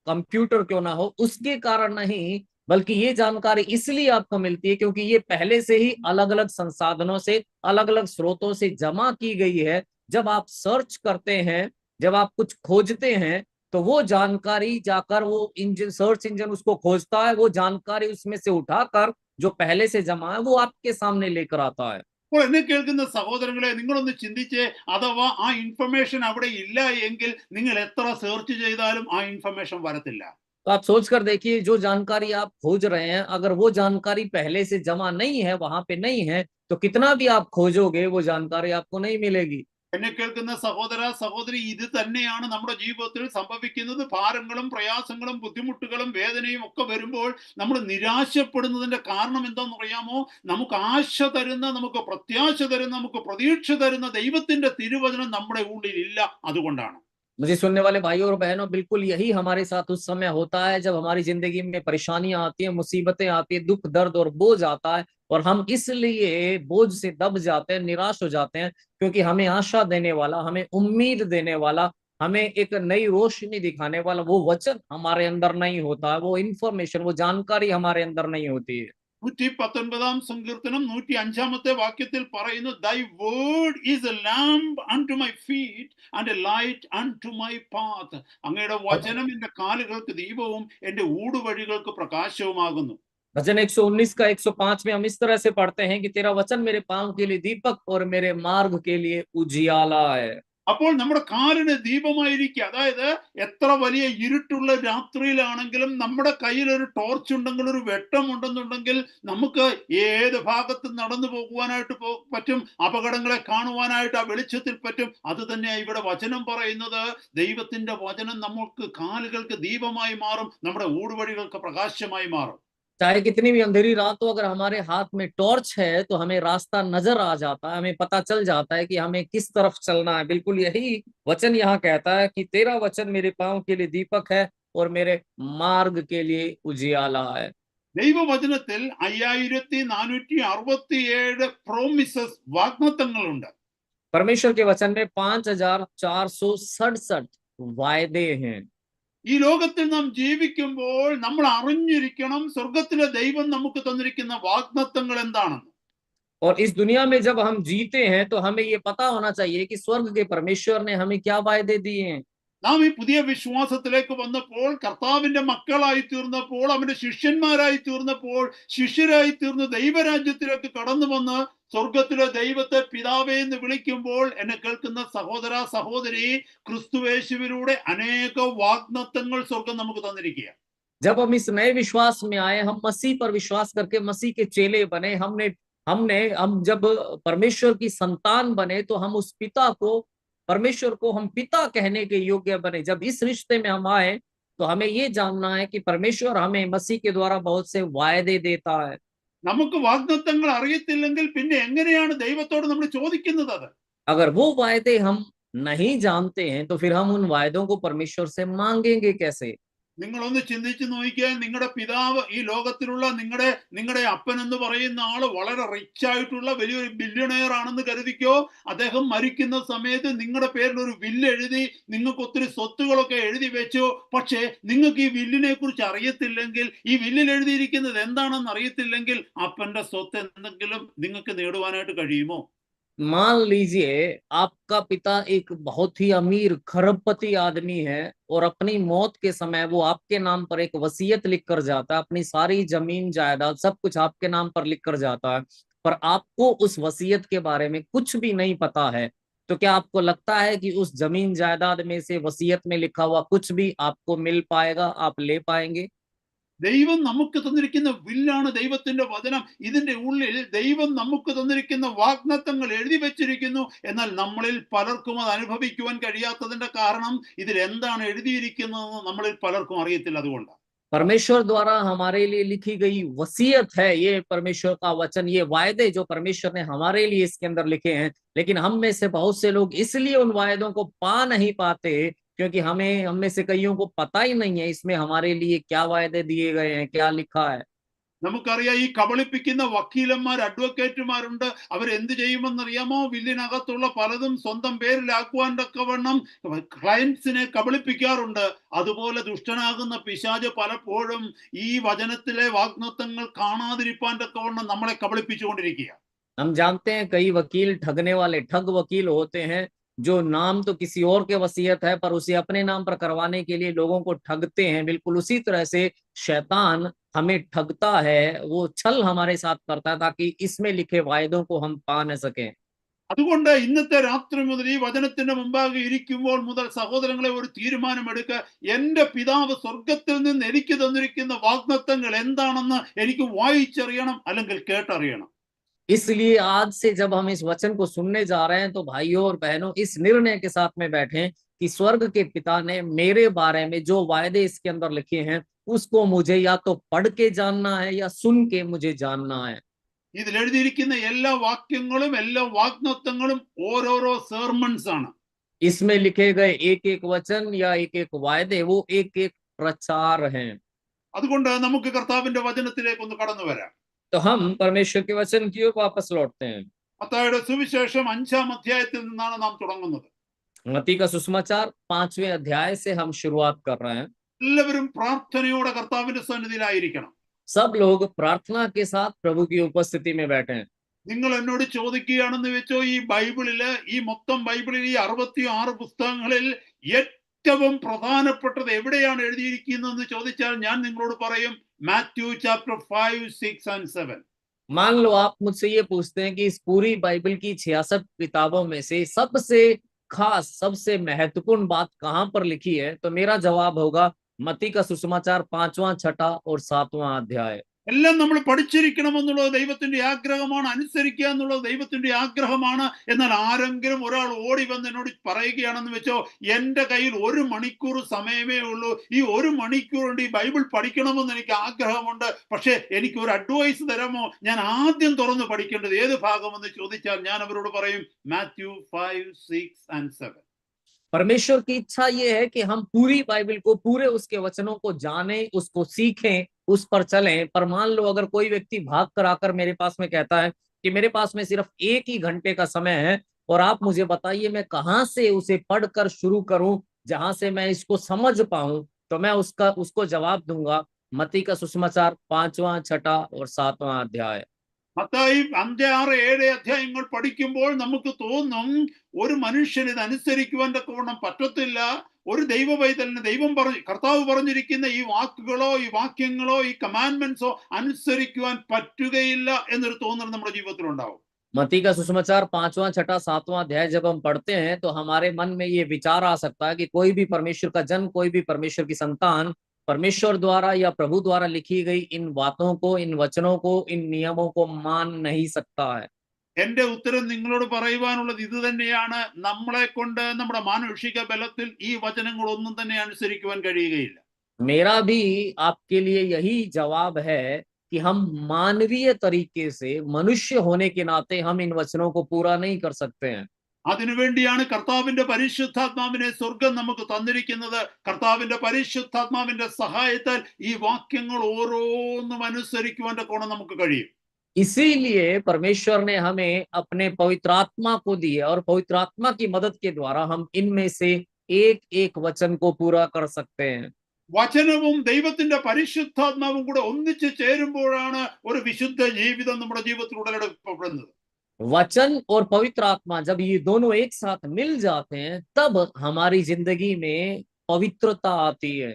कंप्यूटर क्यों ना हो, उसके कारण नहीं, बल्कि ये जानकारी इसलिए आपको मिलती है क्योंकि ये पहले से ही अलग अलग संसाधनों से, अलग अलग स्रोतों से जमा की गई है. जब आप सर्च करते हैं, जब आप कुछ खोजते हैं, तो वो जानकारी जाकर वो इंजन, सर्च इंजन उसको खोजता है, वो जानकारी उसमें से उठाकर जो पहले से जमा है वो आपके सामने लेकर आता है. അപ്പോൾ എന്നെ കേൾക്കുന്ന സഹോദരങ്ങളെ, നിങ്ങളൊന്ന് ചിന്തിച്ച്, അഥവാ ആ ഇൻഫർമേഷൻ അവിടെ ഇല്ല എങ്കിൽ നിങ്ങൾ എത്ര സെർച്ച് ചെയ്താലും ആ ഇൻഫർമേഷൻ വരത്തില്ല. तो आप सोच कर देखिए, जो जानकारी आप खोज रहे हैं, अगर वो जानकारी पहले से जमा नहीं है, वहां पे नहीं है, तो कितना भी आप खोजोगे वो जानकारी आपको नहीं मिलेगी. എന്നെ കേൾക്കുന്ന സഹോദര സഹോദരി, ഇത് തന്നെയാണ് നമ്മുടെ ജീവിതത്തിൽ സംഭവിക്കുന്നത്. ഭാരങ്ങളും പ്രയാസങ്ങളും ബുദ്ധിമുട്ടുകളും വേദനയും ഒക്കെ വരുമ്പോൾ നമ്മൾ നിരാശപ്പെടുന്നതിന്റെ കാരണം എന്താണെന്ന് അറിയാമോ? നമുക്ക് ആശ തരുന്ന, നമുക്ക് പ്രത്യാശ തരുന്ന, നമുക്ക് പ്രതീക്ഷ തരുന്ന ദൈവത്തിന്റെ തിരുവചനം നമ്മുടെ ഉള്ളിൽ ഇല്ല. അതുകൊണ്ടാണ്. मुझे सुनने वाले भाइयों और बहनों, बिल्कुल यही हमारे साथ उस समय होता है जब हमारी जिंदगी में परेशानियां आती हैं, मुसीबतें आती है, दुख दर्द और बोझ आता है, और हम इसलिए बोझ से दब जाते हैं, निराश हो जाते हैं, क्योंकि हमें आशा देने वाला, हमें उम्मीद देने वाला, हमें एक नई रोशनी दिखाने वाला वो वचन हमारे अंदर नहीं होता है, वो इंफॉर्मेशन, वो जानकारी हमारे अंदर नहीं होती है. 119 സങ്കീർത്തനം 105 വാക്യത്തിൽ പറയുന്നു, Thy word is a lamp unto my feet and a light unto my path. അങ്ങയുടെ വചനം എന്റെ കാലുകൾക്ക് ദീപവും എന്റെ ഊടുവഴികൾക്ക് പ്രകാശവുമാകുന്നു. भजन 119 का 105 में हम इस तरह से पढ़ते हैं कि तेरा वचन मेरे पांव के लिए दीपक और मेरे मार्ग के लिए उजियाला है. അപ്പോൾ നമ്മുടെ കാലിന് ദീപമായിരിക്കുക. അതായത് എത്ര വലിയ ഇരുട്ടുള്ള രാത്രിയിലാണെങ്കിലും നമ്മുടെ കയ്യിൽ ഒരു ടോർച്ച് ഉണ്ടെങ്കിൽ, ഒരു വെട്ടമുണ്ടെന്നുണ്ടെങ്കിൽ, നമുക്ക് ഏത് ഭാഗത്ത് നടന്നു പോകുവാനായിട്ട് പറ്റും, അപകടങ്ങളെ കാണുവാനായിട്ട് ആ വെളിച്ചത്തിൽ പറ്റും. അത് തന്നെയാണ് ഇവിടെ വചനം പറയുന്നത്. ദൈവത്തിന്റെ വചനം നമുക്ക് കാലുകൾക്ക് ദീപമായി മാറും, നമ്മുടെ ഊടുവഴികൾക്ക് പ്രകാശമായി മാറും. चाहे कितनी भी अंधेरी रात हो, अगर हमारे हाथ में टॉर्च है तो हमें रास्ता नजर आ जाता है, हमें पता चल जाता है कि हमें किस तरफ चलना है. बिल्कुल यही वचन यहाँ कहता है कि तेरा वचन मेरे पांव के लिए दीपक है और मेरे मार्ग के लिए उजियाला है. ദൈവവചനത്തിൽ 5467 പ്രോമിസസ്, വാഗ്ദത്തങ്ങളുണ്ട്. परमेश्वर के वचन में 5467 वायदे हैं. ഈ ലോകത്തിൽ നാം ജീവിക്കുമ്പോൾ നമ്മൾ അറിഞ്ഞിരിക്കണം സ്വർഗത്തിലെ ദൈവം നമുക്ക് തന്നിരിക്കുന്ന വാഗ്ദത്തങ്ങൾ എന്താണെന്ന്. और इस दुनिया में जब हम जीते हैं तो हमें ये पता होना चाहिए कि स्वर्ग के परमेश्वर ने हमें क्या वायदे दिए हैं. നാം ഈ പുതിയ വിശ്വാസത്തിലേക്ക് വന്നപ്പോൾ, കർത്താവിന്റെ മക്കളായി തീർന്നപ്പോൾ, അവന്റെ ശിഷ്യന്മാരായി തീർന്നപ്പോൾ, ശിഷ്യരായി തീർന്ന് ദൈവരാജ്യത്തിലേക്ക് കടന്നു വന്ന് സ്വർഗത്തിലെ ദൈവത്തെ പിതാവേ എന്ന് വിളിക്കുമ്പോൾ, എന്നെ കേൾക്കുന്ന സഹോദര സഹോദരി, ക്രിസ്തുയേശുവിലൂടെ അനേക വാഗ്ദത്തങ്ങൾ സ്വർഗം നമുക്ക് തന്നിരിക്കുക. जब हम इस नए विश्वास में आए, हम मसीह पर विश्वास करके मसीह के चेले बने, हम जब परमेश्वर की संतान बने तो हम उस पिता को, परमेश्वर को हम पिता कहने के योग्य बने. जब इस रिश्ते में हम आए तो हमें ये जानना है कि परमेश्वर हमें मसीह के द्वारा बहुत से वायदे देता है. നമുക്ക് വാഗ്ദത്തങ്ങൾ അറിയത്തില്ലെങ്കിൽ പിന്നെ എങ്ങനെയാണ് ദൈവത്തോട് നമ്മൾ ചോദിക്കുന്നത്? അത് अगर वो वायदे हम नहीं जानते हैं तो फिर हम उन वायदों को परमेश्वर से मांगेंगे कैसे? നിങ്ങളൊന്ന് ചിന്തിച്ചു നോക്കിയാൽ നിങ്ങളുടെ പിതാവ് ഈ ലോകത്തിലുള്ള നിങ്ങളുടെ അപ്പൻ എന്ന് പറയുന്ന ആള് വളരെ റിച്ച് ആയിട്ടുള്ള വലിയൊരു ബില്യണയർ ആണെന്ന് കരുതിക്കോ. അദ്ദേഹം മരിക്കുന്ന സമയത്ത് നിങ്ങളുടെ പേരിൽ ഒരു വില്ല് എഴുതി നിങ്ങൾക്ക് ഒത്തിരി സ്വത്തുകളൊക്കെ എഴുതി വെച്ചു. പക്ഷേ നിങ്ങൾക്ക് ഈ വില്ലിനെ കുറിച്ച് അറിയത്തില്ലെങ്കിൽ, ഈ വില്ലിൽ എഴുതിയിരിക്കുന്നത് എന്താണെന്ന് അറിയത്തില്ലെങ്കിൽ അപ്പന്റെ സ്വത്ത് എന്തെങ്കിലും നിങ്ങൾക്ക് നേടുവാനായിട്ട് കഴിയുമോ? मान लीजिए आपका पिता एक बहुत ही अमीर खरबपति आदमी है और अपनी मौत के समय वो आपके नाम पर एक वसीयत लिख कर जाता है, अपनी सारी जमीन जायदाद सब कुछ आपके नाम पर लिख कर जाता है, पर आपको उस वसीयत के बारे में कुछ भी नहीं पता है। तो क्या आपको लगता है कि उस जमीन जायदाद में से वसीयत में लिखा हुआ कुछ भी आपको मिल पाएगा, आप ले पाएंगे? ദൈവം നമുക്ക് തന്നിരിക്കുന്ന വില്ലാണ് ദൈവത്തിന്റെ വചനം. ഇതിന്റെ ഉള്ളിൽ ദൈവം നമുക്ക് തന്നിരിക്കുന്ന വാഗ്ദത്തങ്ങൾ എഴുതി വെച്ചിരിക്കുന്നു. എന്നാൽ നമ്മളിൽ പലർക്കും അത് അനുഭവിക്കുവാൻ കഴിയാത്തതിന്റെ കാരണം ഇതിൽ എന്താണ് എഴുതിയിരിക്കുന്നതെന്ന് നമ്മളിൽ പലർക്കും അറിയത്തില്ല. അതുകൊണ്ട് परमेश्वर द्वारा हमारे लिए लिखी गई वसीयत है ये परमेश्वर का वचन, ये वायदे जो परमेश्वर ने हमारे लिए इसके अंदर लिखे हैं। लेकिन हम में से बहुत से लोग इसलिए उन वायदों को पा नहीं पाते क्योंकि हम में से कईयों को पता ही नहीं है इसमें हमारे लिए क्या वायदे दिए गए हैं, क्या लिखा है। നമുക്കറിയാം ഈ കബളിപ്പിക്കുന്ന വക്കീലന്മാർ, അഡ്വക്കേറ്റുമാരുണ്ട്. അവരെന്ത് ചെയ്യുമെന്നറിയാമോ? വില്ലിനകത്തുള്ള പലതും സ്വന്തം പേരിലാക്കുവാൻ തക്കവണ്ണം ക്ലയൻസിനെ കബളിപ്പിക്കാറുണ്ട്. അതുപോലെ ദുഷ്ടനാകുന്ന പിശാച് പലപ്പോഴും ഈ വചനത്തിലെ വാഗ്ദത്തങ്ങൾ കാണാതിരിപ്പാൻ തക്കവണ്ണം നമ്മളെ കബളിപ്പിച്ചുകൊണ്ടിരിക്കുക. हम जानते हैं कई वकील ठगने वाले ठग वकील होते हैं जो नाम तो किसी और के वसीयत है पर उसे अपने नाम पर करवाने के लिए लोगों को ठगते हैं। बिल्कुल उसी तरह से शैतान हमें ठगता है, वो छल हमारे साथ करता है ताकि इसमें लिखे वायदों को हम पा न सकें। അതുകൊണ്ട് ഇന്നത്തെ രാത്രി മുതൽ ഈ വചനത്തിന്റെ മുമ്പാകെ ഇരിക്കുമ്പോൾ മുതൽ സഹോദരങ്ങളെ ഒരു തീരുമാനമെടുക്കുക. എന്റെ പിതാവ് സ്വർഗത്തിൽ നിന്ന് എനിക്ക് തന്നിരിക്കുന്ന വാഗ്ദത്തങ്ങൾ എന്താണെന്ന് എനിക്ക് വായിച്ചറിയണം, അല്ലെങ്കിൽ കേട്ടറിയണം. इसलिए आज से जब हम इस वचन को सुनने जा रहे हैं तो भाइयों और बहनों इस निर्णय के साथ में बैठें कि स्वर्ग के पिता ने मेरे बारे में जो वायदे इसके अंदर लिखे हैं उसको मुझे या तो पढ़ के जानना है या सुन के मुझे जानना है। ഇതിൽ എഴുതിയിരിക്കുന്ന എല്ലാ വാക്യങ്ങളും എല്ലാ വാഗ്ദത്തങ്ങളും ഓരോരോ സെർമൺസ് ആണ്. इसमें लिखे गए एक एक वचन या एक एक वायदे वो एक एक प्रचार हैं। അതുകൊണ്ട് നമുക്ക് കർത്താവിന്റെ വചനത്തിലേക്ക് ഒന്ന് കടന്നു വരാം. तो हम परमेश्वर के वचन की ओर वापस लौटते हैं। മത്തായിയുടെ സുവിശേഷം 5-ാം അധ്യായത്തിൽ നിന്നാണ് നാം തുടങ്ങുന്നത്. मत्ती का सुसमाचार 5वें अध्याय से हम शुरुआत कर रहे हैं। എല്ലാവരും പ്രാർത്ഥനയോടെ കർത്താവിന്റെ സന്നിധിയിലായിരിക്കണം. सब लोग प्रार्थना के साथ प्रभु की उपस्थिति में बैठे हैं। നിങ്ങൾ എന്നോട് ചോദിക്കുകയാണെന്ന് വെച്ചോ, ഈ ബൈബിളില്, ഈ മൊത്തം ബൈബിളിൽ ഈ 66 പുസ്തകങ്ങളിൽ ഏറ്റവും പ്രധാനപ്പെട്ടത് എവിടെയാണ് എഴുതിയിരിക്കുന്നതെന്ന് ചോദിച്ചാൽ ഞാൻ നിങ്ങളോട് പറയും മാത്യു ചാപ്റ്റർ 5, 6 and 7. मान लो आप मुझसे ये पूछते हैं कि इस पूरी बाइबल की 66 किताबों में से सबसे खास सबसे महत्वपूर्ण बात कहाँ पर लिखी है, तो मेरा जवाब होगा मत्ती का सुसमाचार 5वां 6वां और 7वां अध्याय। എല്ലാം നമ്മൾ പഠിച്ചിരിക്കണമെന്നുള്ളത് ദൈവത്തിന്റെ ആഗ്രഹമാണ്, അനുസരിക്കുക എന്നുള്ളത് ദൈവത്തിന്റെ ആഗ്രഹമാണ്. എന്നാൽ ആരെങ്കിലും ഒരാൾ ഓടി വന്ന് എന്നോട് പറയുകയാണെന്ന് വെച്ചോ, എന്റെ കയ്യിൽ 1 മണിക്കൂർ സമയമേ ഉള്ളൂ, ഈ 1 മണിക്കൂർ കൊണ്ട് ഈ ബൈബിൾ പഠിക്കണമെന്ന് എനിക്ക് ആഗ്രഹമുണ്ട്, പക്ഷെ എനിക്ക് ഒരു അഡ്വൈസ് തരാമോ, ഞാൻ ആദ്യം തുറന്ന് പഠിക്കേണ്ടത് ഏത് ഭാഗമെന്ന് ചോദിച്ചാൽ ഞാൻ അവരോട് പറയും മാത്യു 5, 6 and 7. परमेश्वर की इच्छा ये है कि हम पूरी बाइबल को, पूरे उसके वचनों को जानें, उसको सीखें, उस पर चलें। पर मान लो अगर कोई व्यक्ति भाग कर आकर मेरे पास में कहता है कि मेरे पास में सिर्फ 1 ही घंटे का समय है और आप मुझे बताइए मैं कहाँ से उसे पढ़कर शुरू करूं जहां से मैं इसको समझ पाऊं, तो मैं उसको जवाब दूंगा मत्ती का सुसमाचार 5वां 6वां और 7वां अध्याय। മത്തായി 5, 6, 7 അധ്യായങ്ങൾ പഠിക്കുമ്പോൾ നമുക്ക് തോന്നും ഒരു മനുഷ്യന് ഇത് അനുസരിക്കുവാൻ തക്കവണ്ണം പറ്റത്തില്ല. ഒരു ദൈവ പൈതലിന് കർത്താവ് പറഞ്ഞിരിക്കുന്ന ഈ വാക്കുകളോ ഈ വാക്യങ്ങളോ ഈ കമാൻഡ്മെന്റ്സോ അനുസരിക്കുവാൻ പറ്റുകയില്ല എന്നൊരു തോന്നൽ നമ്മുടെ ജീവിതത്തിൽ ഉണ്ടാവും. मत्ती का सुसमाचार 5वां 6वां 7वां अध्याय जब हम पढ़ते हैं तो हमारे मन में ये विचार आ सकता है कि कोई भी परमेश्वर का जन, कोई भी परमेश्वर की संतान परमेश्वर द्वारा या प्रभु द्वारा लिखी गई इन बातों को, इन वचनों को, इन नियमों को मान नहीं सकता है। എന്റെ ഉത്തരം നിങ്ങളോട് പറയുവാനുള്ളത് ഇത് തന്നെയാണ്. നമ്മളെ കൊണ്ട് നമ്മുടെ മാനുഷിക ബലത്തിൽ ഈ വചനങ്ങളൊന്നും തന്നെ അനുസരിക്കുവാൻ കഴിയുകയില്ല. मेरा भी आपके लिए यही जवाब है कि हम मानवीय तरीके से, मनुष्य होने के नाते हम इन वचनों को पूरा नहीं कर सकते हैं। അതിനുവേണ്ടിയാണ് കർത്താവിന്റെ പരിശുദ്ധാത്മാവിനെ സ്വർഗം നമുക്ക് തന്നിരിക്കുന്നത്. കർത്താവിന്റെ പരിശുദ്ധാത്മാവിന്റെ സഹായത്താൽ ഈ വാക്യങ്ങൾ ഓരോന്നും അനുസരിക്കുവാന്റെ കോണം നമുക്ക് കഴിയും. इसीलिए परमेश्वर ने हमें अपने पवित्र आत्मा को दिया और पवित्र आत्मा की मदद के द्वारा हम इनमें से एक एक वचन को पूरा कर सकते हैं. വചനവും ദൈവത്തിന്റെ പരിശുദ്ധാത്മാവും കൂടെ ഒന്നിച്ച് ചേരുമ്പോഴാണ് ഒരു വിശുദ്ധ ജീവിതം നമ്മുടെ ജീവിതത്തിൽ ഉടലെടുക്കപ്പെടുന്നത്. वचन और पवित्र आत्मा जब ये दोनों एक साथ मिल जाते हैं तब हमारी जिंदगी में पवित्रता आती है.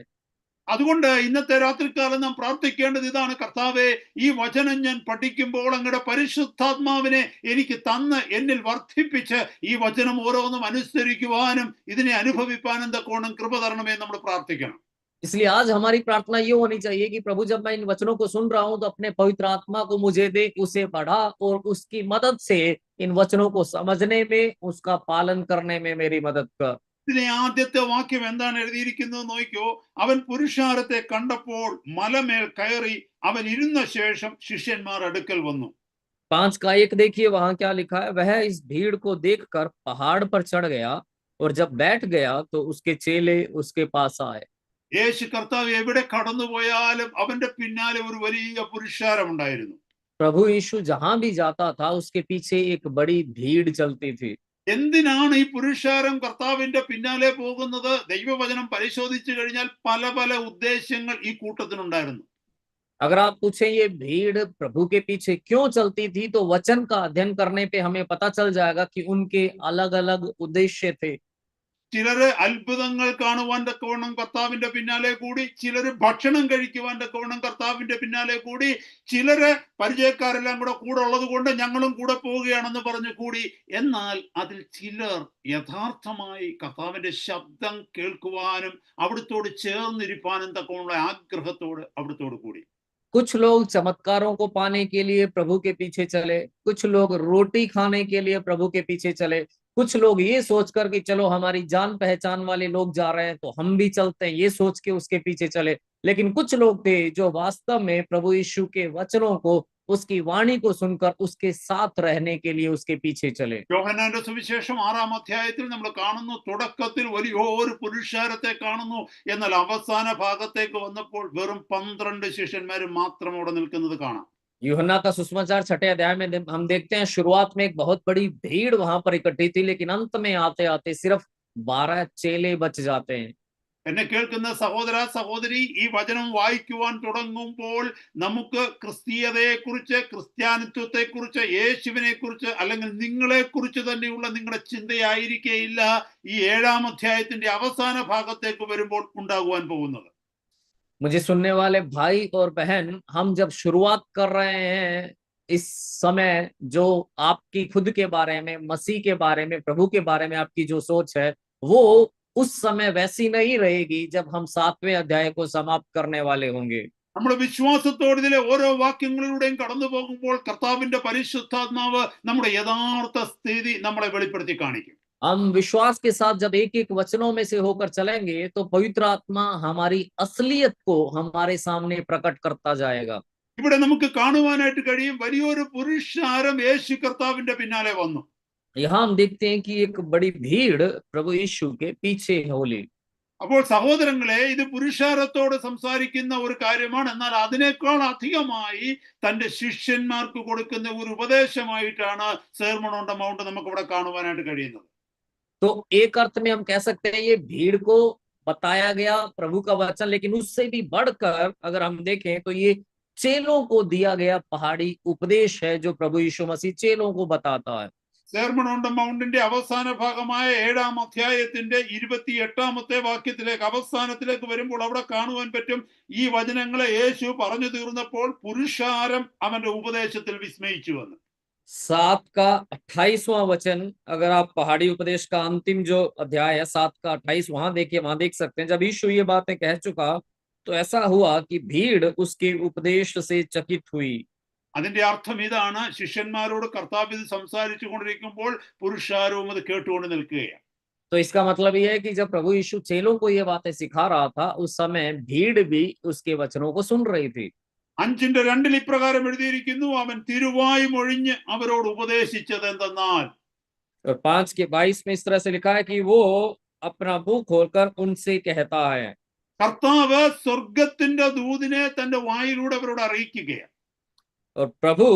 അതുകൊണ്ട് ഇന്നത്തെ രാത്രികാലം നാം പ്രാർത്ഥിക്കേണ്ടത് ഇതാണ്: കർത്താവേ, ഈ വചനം ഞാൻ പഠിക്കുമ്പോൾ അങ്ങയുടെ പരിശുദ്ധാത്മാവിനെ എനിക്ക് തന്ന് എന്നിൽ വർദ്ധിപ്പിച്ച് ഈ വചനം ഓരോന്നും അനുസരിക്കുവാനും ഇതിനെ അനുഭവിപ്പാനും തക്കോണം കൃപ തരണമേ നമ്മൾ പ്രാർത്ഥിക്കണം. इसलिए आज हमारी प्रार्थना ये होनी चाहिए कि प्रभु, जब मैं इन वचनों को सुन रहा हूं तो अपने पवित्र आत्मा को मुझे दे, उसे बढ़ा और उसकी मदद से इन वचनों को समझने में, उसका पालन करने में मेरी मदद कर. ഇതിലെ ആദ്യത്തെ വാക്യം എന്താണ് എഴുതിയിരിക്കുന്നത് നോക്കിയോ. അവൻ പുരുഷാരത്തെ കണ്ടപ്പോൾ മലമേൽ കയറി അവൻ ഇരുന്ന ശേഷം ശിഷ്യന്മാർ അടുക്കൽ വന്നു. 5 का 1 देखिए वहां क्या लिखा है. वह इस भीड़ को देखकर पहाड़ पर चढ़ गया और जब बैठ गया तो उसके चेले उसके पास आए. യേശു കർത്താവ് എവിടെ കടന്നുപോയാലും അവന്റെ പിന്നാലെ ഒരു വലിയ പുരുഷാരം ഉണ്ടായിരുന്നു. प्रभु यीशु जहां भी जाता था उसके पीछे एक बड़ी भीड़ चलती थी. എന്തിനാണ് ഈ പുരുഷാരം കർത്താവിന്റെ പിന്നാലെ പോകുന്നത്? ദൈവവചനം പരിശോധിച്ചു കഴിഞ്ഞാൽ പല പല ഉദ്ദേശങ്ങൾ ഈ കൂട്ടത്തിനുണ്ടായിരുന്നു. अगर आप पूछें ये भीड़ प्रभु के पीछे क्यों चलती थी, तो वचन का अध्ययन करने पे हमें पता चल जाएगा कि उनके अलग अलग उद्देश्य थे. ചിലര് അത്ഭുതങ്ങൾ കാണുവാൻ തക്കവണ്ണം കർത്താവിന്റെ പിന്നാലെ കൂടി, ചിലര് ഭക്ഷണം കഴിക്കുവാൻ തക്കവണ്ണം കർത്താവിന്റെ പിന്നാലെ കൂടി, ചിലര് പരിചയക്കാരെല്ലാം കൂടെ ഉള്ളത് കൊണ്ട് ഞങ്ങളും കൂടെ പോവുകയാണെന്ന് പറഞ്ഞു കൂടി. എന്നാൽ അതിൽ ചിലർ യഥാർത്ഥമായി കർത്താവിന്റെ ശബ്ദം കേൾക്കുവാനും അവിടുത്തോട് ചേർന്നിരിപ്പാനും തക്കവണ്ണ ആഗ്രഹത്തോട് അവിടുത്തോട് കൂടി. कुछ लोग चमत्कारों को पाने के लिए प्रभु के पीछे चले, कुछ लोग रोटी खाने के लिए प्रभु के पीछे चले, कुछ लोग ये सोचकर कि चलो हमारी जान पहचान वाले लोग जा रहे हैं तो हम भी चलते हैं, ये सोच के उसके पीछे चले. लेकिन कुछ लोग थे जो वास्तव में प्रभु यीशु के वचनों को, उसकी वाणी को सुनकर उसके साथ रहने के लिए उसके पीछे चले. യോഹന്നാന്റെ സുവിശേഷം 6-ാം അധ്യായത്തിൽ നമ്മൾ കാണുന്നു, തുടക്കത്തിൽ വലിയൊരു പുരുഷാരത്തെ കാണുന്നു. എന്നാൽ അവസാന ഭാഗത്തേക്ക് വന്നപ്പോൾ വെറും 12 ശിഷ്യന്മാർ മാത്രം അവിടെ നിൽക്കുന്നത് കാണാം. यूहन्ना का सुसमाचार 6ठे अध्याय में हम देखते हैं शुरुआत में एक बहुत बड़ी भीड़ वहां पर इकट्ठी थी, लेकिन अंत में आते आते सिर्फ 12 चेले बच जाते हैं. എന്നെ കേൾക്കുന്ന സഹോദര സഹോദരി, ഈ വചനം വായിക്കുവാൻ തുടങ്ങുമ്പോൾ നമുക്ക് ക്രിസ്തീയതയെക്കുറിച്ച്, ക്രിസ്ത്യാനിത്വത്തെക്കുറിച്ച്, യേശുവിനെ കുറിച്ച് അല്ലെങ്കിൽ നിങ്ങളെ കുറിച്ച് തന്നെയുള്ള നിങ്ങളുടെ ചിന്തയായിരിക്കേയില്ല ഈ 7-ാം അധ്യായത്തിന്റെ അവസാന ഭാഗത്തേക്ക് വരുമ്പോൾ ഉണ്ടാകുവാൻ പോകുന്നത്. मुझे सुनने वाले भाई और बहन, हम जब शुरुआत कर रहे हैं इस समय, जो आपकी खुद के बारे में, मसीह के बारे में, प्रभु के बारे में आपकी जो सोच है वो उस समय वैसी नहीं रहेगी जब हम 7वें अध्याय को समाप्त करने वाले होंगे. നമ്മുടെ വിശ്വാസത്തോട് ഇതിലെ ഓരോ വാക്യങ്ങളിലൂടെയും കടന്നു പോകുമ്പോൾ കർത്താവിന്റെ പരിശുദ്ധാത്മാവ് നമ്മുടെ യഥാർത്ഥ സ്ഥിതി നമ്മളെ വെളിപ്പെടുത്തി കാണിക്കും. हम विश्वास के साथ जब एक एक वचनों में से होकर चलेंगे तो पवित्र आत्मा हमारी असलियत को हमारे सामने प्रकट करता जाएगा. ഇവിടെ നമുക്ക് കാണുവാനായിട്ട് കഴിയും, വലിയൊരു പുരുഷാരം യേശു കർത്താവിന്റെ പിന്നാലെ വന്നു. यहाँ हम देखते हैं कि एक बड़ी भीड़ प्रभु यीशु के पीछे होली. അപ്പോൾ സഹോദരങ്ങളെ, ഇത് പുരുഷാരത്തോട് സംസാരിക്കുന്ന ഒരു കാര്യമാണ്. എന്നാൽ അതിനേക്കാൾ അധികമായി തന്റെ ശിഷ്യന്മാർക്ക് കൊടുക്കുന്ന ഒരു ഉപദേശമായിട്ടാണ് സെർമൺ ഓൺ ദ മൗണ്ട് നമുക്ക് ഇവിടെ കാണുവാനായിട്ട് കഴിയുന്നത്. तो एक अर्थ में हम कह सकते हैं ये भीड़ को बताया गया प्रभु का वचन, लेकिन उससे भी बढ़कर अगर हम देखें तो ये चेलों को दिया गया पहाड़ी उपदेश है जो प्रभु यीशु मसीह चेलों को बताता है. സെർമൺ ഓൺ ദ മൗണ്ടിന്റെ അവസാന ഭാഗമായ 7-ാം അധ്യായത്തിന്റെ 28-ാമത്തെ വാക്യത്തിലേക്ക്, അവസാനത്തിലേക്ക് വരുമ്പോൾ അവിടെ കാണുവാൻ പറ്റും, ഈ വചനങ്ങളെ യേശു പറഞ്ഞു തീർന്നപ്പോൾ പുരുഷാരം അവന്റെ ഉപദേശത്തിൽ വിസ്മയിച്ചു വന്നു. 7 का 28वां वचन, अगर आप पहाड़ी उपदेश का अंतिम जो अध्याय है 7 का 28, वहां देखिए, वहां देख सकते हैं, जब यीशु ये बातें कह चुका तो ऐसा हुआ कि भीड़ उसके उपदेश से चकित हुई. അതിന്റെ അർത്ഥം ഇതാണ്: ശിഷ്യന്മാരോട് കർത്താവ് ഇത് സംസാരിച്ചു കൊണ്ടിരിക്കുമ്പോൾ പുരുഷാരവും അത് കേട്ടുകൊണ്ട് നിൽക്കുകയാണ്. तो इसका मतलब ये है कि जब प्रभु यीशु चेलों को ये बातें सिखा रहा था, उस समय भीड़ भी उसके वचनों को सुन रही थी. 5:2 ഇപ്രകാരം എഴുതിയിരിക്കുന്നു, അവൻ തിരുവായി മൊഴിഞ്ഞ് അവരോട് ഉപദേശിച്ചത് എന്തെന്നാൽ. और 5:22 में इस तरह से लिखा है कि वो अपना मुंह खोलकर उनसे कहता है। കർത്താവ് സ്വർഗത്തിന്റെ ദൂതിനെ തന്റെ വായിലൂടെ അവരോട് അറിയിക്കുകയാണ്. और प्रभु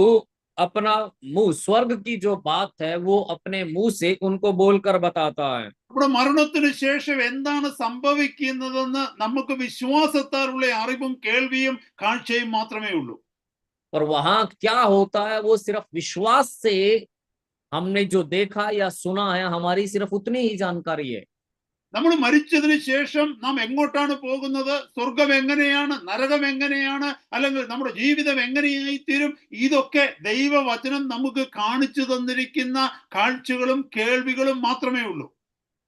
अपना मुंह, स्वर्ग की जो बात है वो अपने मुंह से उनको बोलकर बताता है। നമ്മുടെ മരണത്തിന് ശേഷം എന്താണ് സംഭവിക്കുന്നതെന്ന് നമുക്ക് വിശ്വാസത്താലുള്ള അറിവും കേൾവിയും കാഴ്ചയും മാത്രമേ ഉള്ളൂ. और वहां क्या होता है वो सिर्फ विश्वास से हमने जो देखा या सुना है, हमारी सिर्फ उतनी ही जानकारी है। നമ്മൾ മരിച്ചതിന് ശേഷം നാം എങ്ങോട്ടാണ് പോകുന്നത്, സ്വർഗം എങ്ങനെയാണ്, നരകം എങ്ങനെയാണ്, അല്ലെങ്കിൽ നമ്മുടെ ജീവിതം എങ്ങനെയായി തീരും, ഇതൊക്കെ ദൈവവചനം നമുക്ക് കാണിച്ചു തന്നിരിക്കുന്ന കാഴ്ചകളും കേൾവികളും മാത്രമേ ഉള്ളൂ.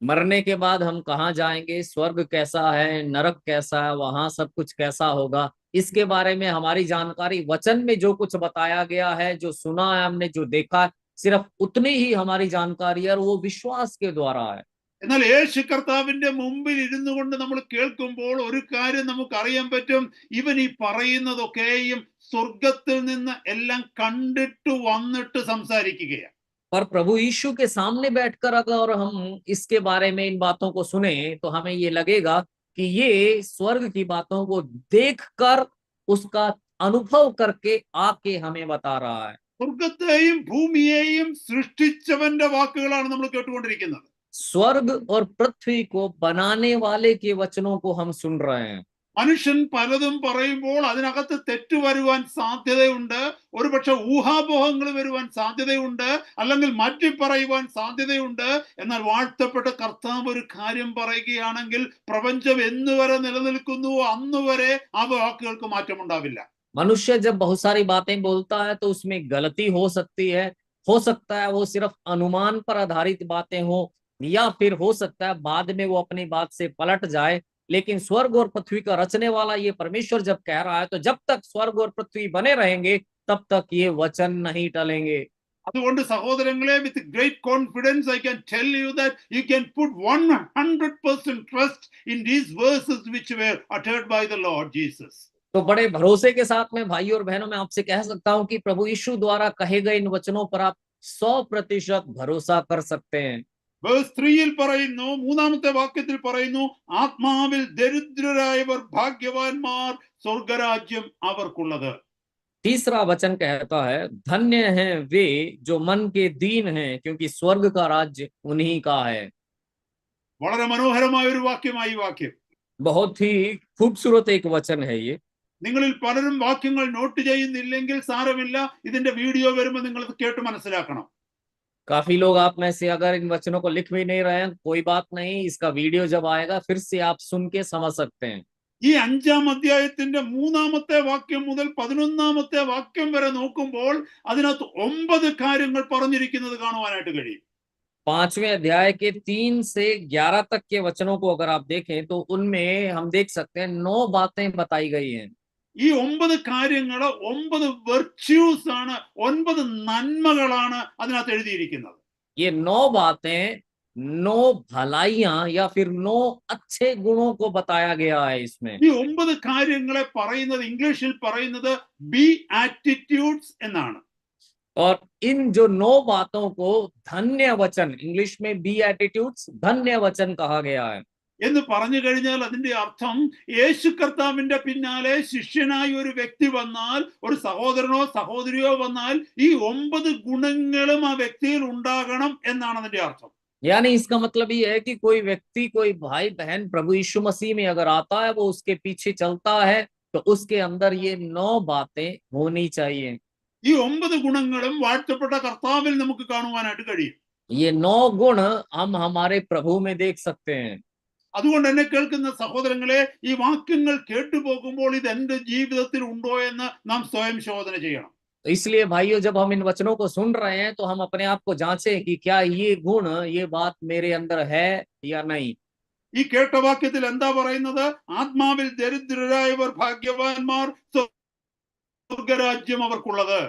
मरने के बाद हम कहाँ जाएंगे, स्वर्ग कैसा है, नरक कैसा है, वहां सब कुछ कैसा होगा, इसके बारे में हमारी जानकारी वचन में जो कुछ बताया गया है, जो सुना है हमने, जो देखा है, सिर्फ उतनी ही हमारी जानकारी है, और वो विश्वास के द्वारा है। എന്നാൽ യേശു കർത്താവിന്റെ മുമ്പിൽ ഇരുന്നു കൊണ്ട് നമ്മൾ കേൾക്കുമ്പോൾ ഒരു കാര്യം നമുക്ക് അറിയാൻ പറ്റും, ഇവൻ ഈ പറയുന്നതൊക്കെയും സ്വർഗത്തിൽ നിന്ന് എല്ലാം കണ്ടിട്ട് വന്നിട്ട് സംസാരിക്കുകയാണ്. पर प्रभु यीशु के सामने बैठकर अगर हम इसके बारे में इन बातों को सुने तो हमें ये लगेगा कि ये स्वर्ग की बातों को देखकर, उसका अनुभव करके आके हमें बता रहा है। സ്വർഗത്തെയും ഭൂമിയെയും സൃഷ്ടിച്ചവന്റെ വാക്കുകളാണ് നമ്മൾ കേട്ടുകൊണ്ടിരിക്കുന്നത്. स्वर्ग और पृथ्वी को बनाने वाले के वचनों को हम सुन रहे हैं। മനുഷ്യൻ പലതും പറയുമ്പോൾ അതിനകത്ത് തെറ്റ് വരുവാൻ സാധ്യതയുണ്ട്, ഒരുപക്ഷെ ഊഹാപോഹങ്ങൾ വരുവാൻ സാധ്യതയുണ്ട്, അല്ലെങ്കിൽ മാറ്റി പറയുവാൻ സാധ്യതയുണ്ട്. എന്നാൽ വാഴ്ത്തപ്പെട്ട കർത്താവ് ഒരു കാര്യം പറയുകയാണെങ്കിൽ പ്രപഞ്ചം എന്നുവരെ നിലനിൽക്കുന്നുവോ അന്നുവരെ ആ വാക്കുകൾക്ക് മാറ്റമുണ്ടാവില്ല. मनुष्य जब बहुत सारी बातें बोलता है तो उसमें गलती हो सकती है, हो सकता है वो सिर्फ अनुमान पर आधारित बातें हो, या फिर हो सकता है बाद में वो अपनी बात से पलट जाए। लेकिन स्वर्ग और पृथ्वी का रचने वाला ये परमेश्वर जब कह रहा है, तो जब तक स्वर्ग और पृथ्वी बने रहेंगे तब तक ये वचन नहीं टलेंगे। അതുകൊണ്ട് സഹോദരങ്ങളെ, with great confidence I can tell you that you can put 100% trust in these verses which were uttered by the Lord Jesus. तो बड़े भरोसे के साथ में भाई और बहनों, मैं आपसे कह सकता हूं कि प्रभु यीशु द्वारा कहे गए इन वचनों पर आप 100% भरोसा कर सकते हैं। വേഴ്സ് 3-ൽ പറയുന്നു, മൂന്നാമത്തെ വാക്യത്തിൽ പറയുന്നു, ആത്മാവിൽ ദരിദ്രരായവർ ഭാഗ്യവാന്മാർ, സ്വർഗരാജ്യം അവർക്കുള്ളത്. तीसरा वचन कहता है, धन्य हैं वे जो मन के दीन हैं, क्योंकि स्वर्ग का राज्य उन्हीं का है। വളരെ മനോഹരമായ ഒരു വാക്യമായി വാക്യം. बहुत ही खूबसूरत एक वचन है ये। നിങ്ങളിൽ പലരും വാക്യങ്ങൾ നോട്ട് ചെയ്യുന്നില്ലെങ്കിൽ സാരമില്ല, ഇതിന്റെ വീഡിയോ വരുമ്പോൾ നിങ്ങൾ കേട്ട് മനസ്സിലാക്കണം. काफी लोग आप में से अगर इन वचनों को लिख भी नहीं रहे हैं, कोई बात नहीं, इसका वीडियो जब आएगा फिर से आप सुन के समझ सकते हैं। ഈ 5-ാം അധ്യായത്തിന്റെ 3-ാമത്തെ വാക്യം മുതൽ 11-ാമത്തെ വാക്യം വരെ നോക്കുമ്പോൾ അതിനകത്ത് 9 കാര്യങ്ങൾ പറഞ്ഞിരിക്കുന്നത് കാണുവാനായിട്ട് കഴിയും. 5वें अध्याय के 3 से 11 तक के वचनों को अगर आप देखें तो उनमें हम देख सकते हैं 9 बातें बताई गई हैं। ഈ 9 കാര്യങ്ങള് 9 വെർച്യൂസ് ആണ്, 9 നന്മകളാണ് അതിനകത്ത് എഴുതിയിരിക്കുന്നത്. ये 9 बातें, 9 भलाइयां या फिर 9 अच्छे गुणों को बताया गया है इसमें। ഈ 9 കാര്യങ്ങളെ പറയുന്നത്, ഇംഗ്ലീഷിൽ പറയുന്നത് ബി ആറ്റിറ്റ്യൂഡ്സ് എന്നാണ്. और इन जो 9 बातों को धन्य वचन, इंग्लिश में बी एटीट्यूड्स, धन्य वचन कहा गया है। എന്ന് പറഞ്ഞു കഴിഞ്ഞാൽ അതിന്റെ അർത്ഥം, യേശു കർത്താവിന്റെ പിന്നാലെ ശിഷ്യനായി ഒരു വ്യക്തി വന്നാൽ, ഒരു സഹോദരനോ സഹോദരിയോ വന്നാൽ, ഈ 9 ഗുണങ്ങളും ആ വ്യക്തിയിൽ ഉണ്ടാകണം എന്നാണ് അതിന്റെ അർത്ഥം. यानी इसका मतलब ये है कि कोई व्यक्ति, कोई भाई बहन प्रभु यीशु मसीह में अगर आता है, वो उसके पीछे चलता है, तो उसके अंदर ये 9 बातें होनी चाहिए। ഈ 9 ഗുണങ്ങളും വാഴ്ത്തപ്പെട്ട കർത്താവിൽ നമുക്ക് കാണുവാനായിട്ട് കഴിയും. ये 9 गुण हम हमारे प्रभु में देख सकते हैं। അതുകൊണ്ട് എന്നെ കേൾക്കുന്ന സഹോദരങ്ങളെ, ഈ വാക്യങ്ങൾ കേട്ടുപോകുമ്പോൾ ഇത് എന്റെ ജീവിതത്തിൽ ഉണ്ടോ എന്ന് നാം സ്വയം ശോധന ചെയ്യണം. इसलिए भाइयों, जब हम इन वचनों को सुन रहे हैं तो हम अपने आप को जांचें कि क्या ये गुण, ये बात मेरे अंदर है या नहीं। ഈ കേട്ട വാക്യത്തിൽ എന്താ പറയുന്നത്? ആത്മാവിൽ ദരിദ്രരായവർ ഭാഗ്യവാന്മാർ, സ്വർഗരാജ്യം അവർക്കുള്ളത്.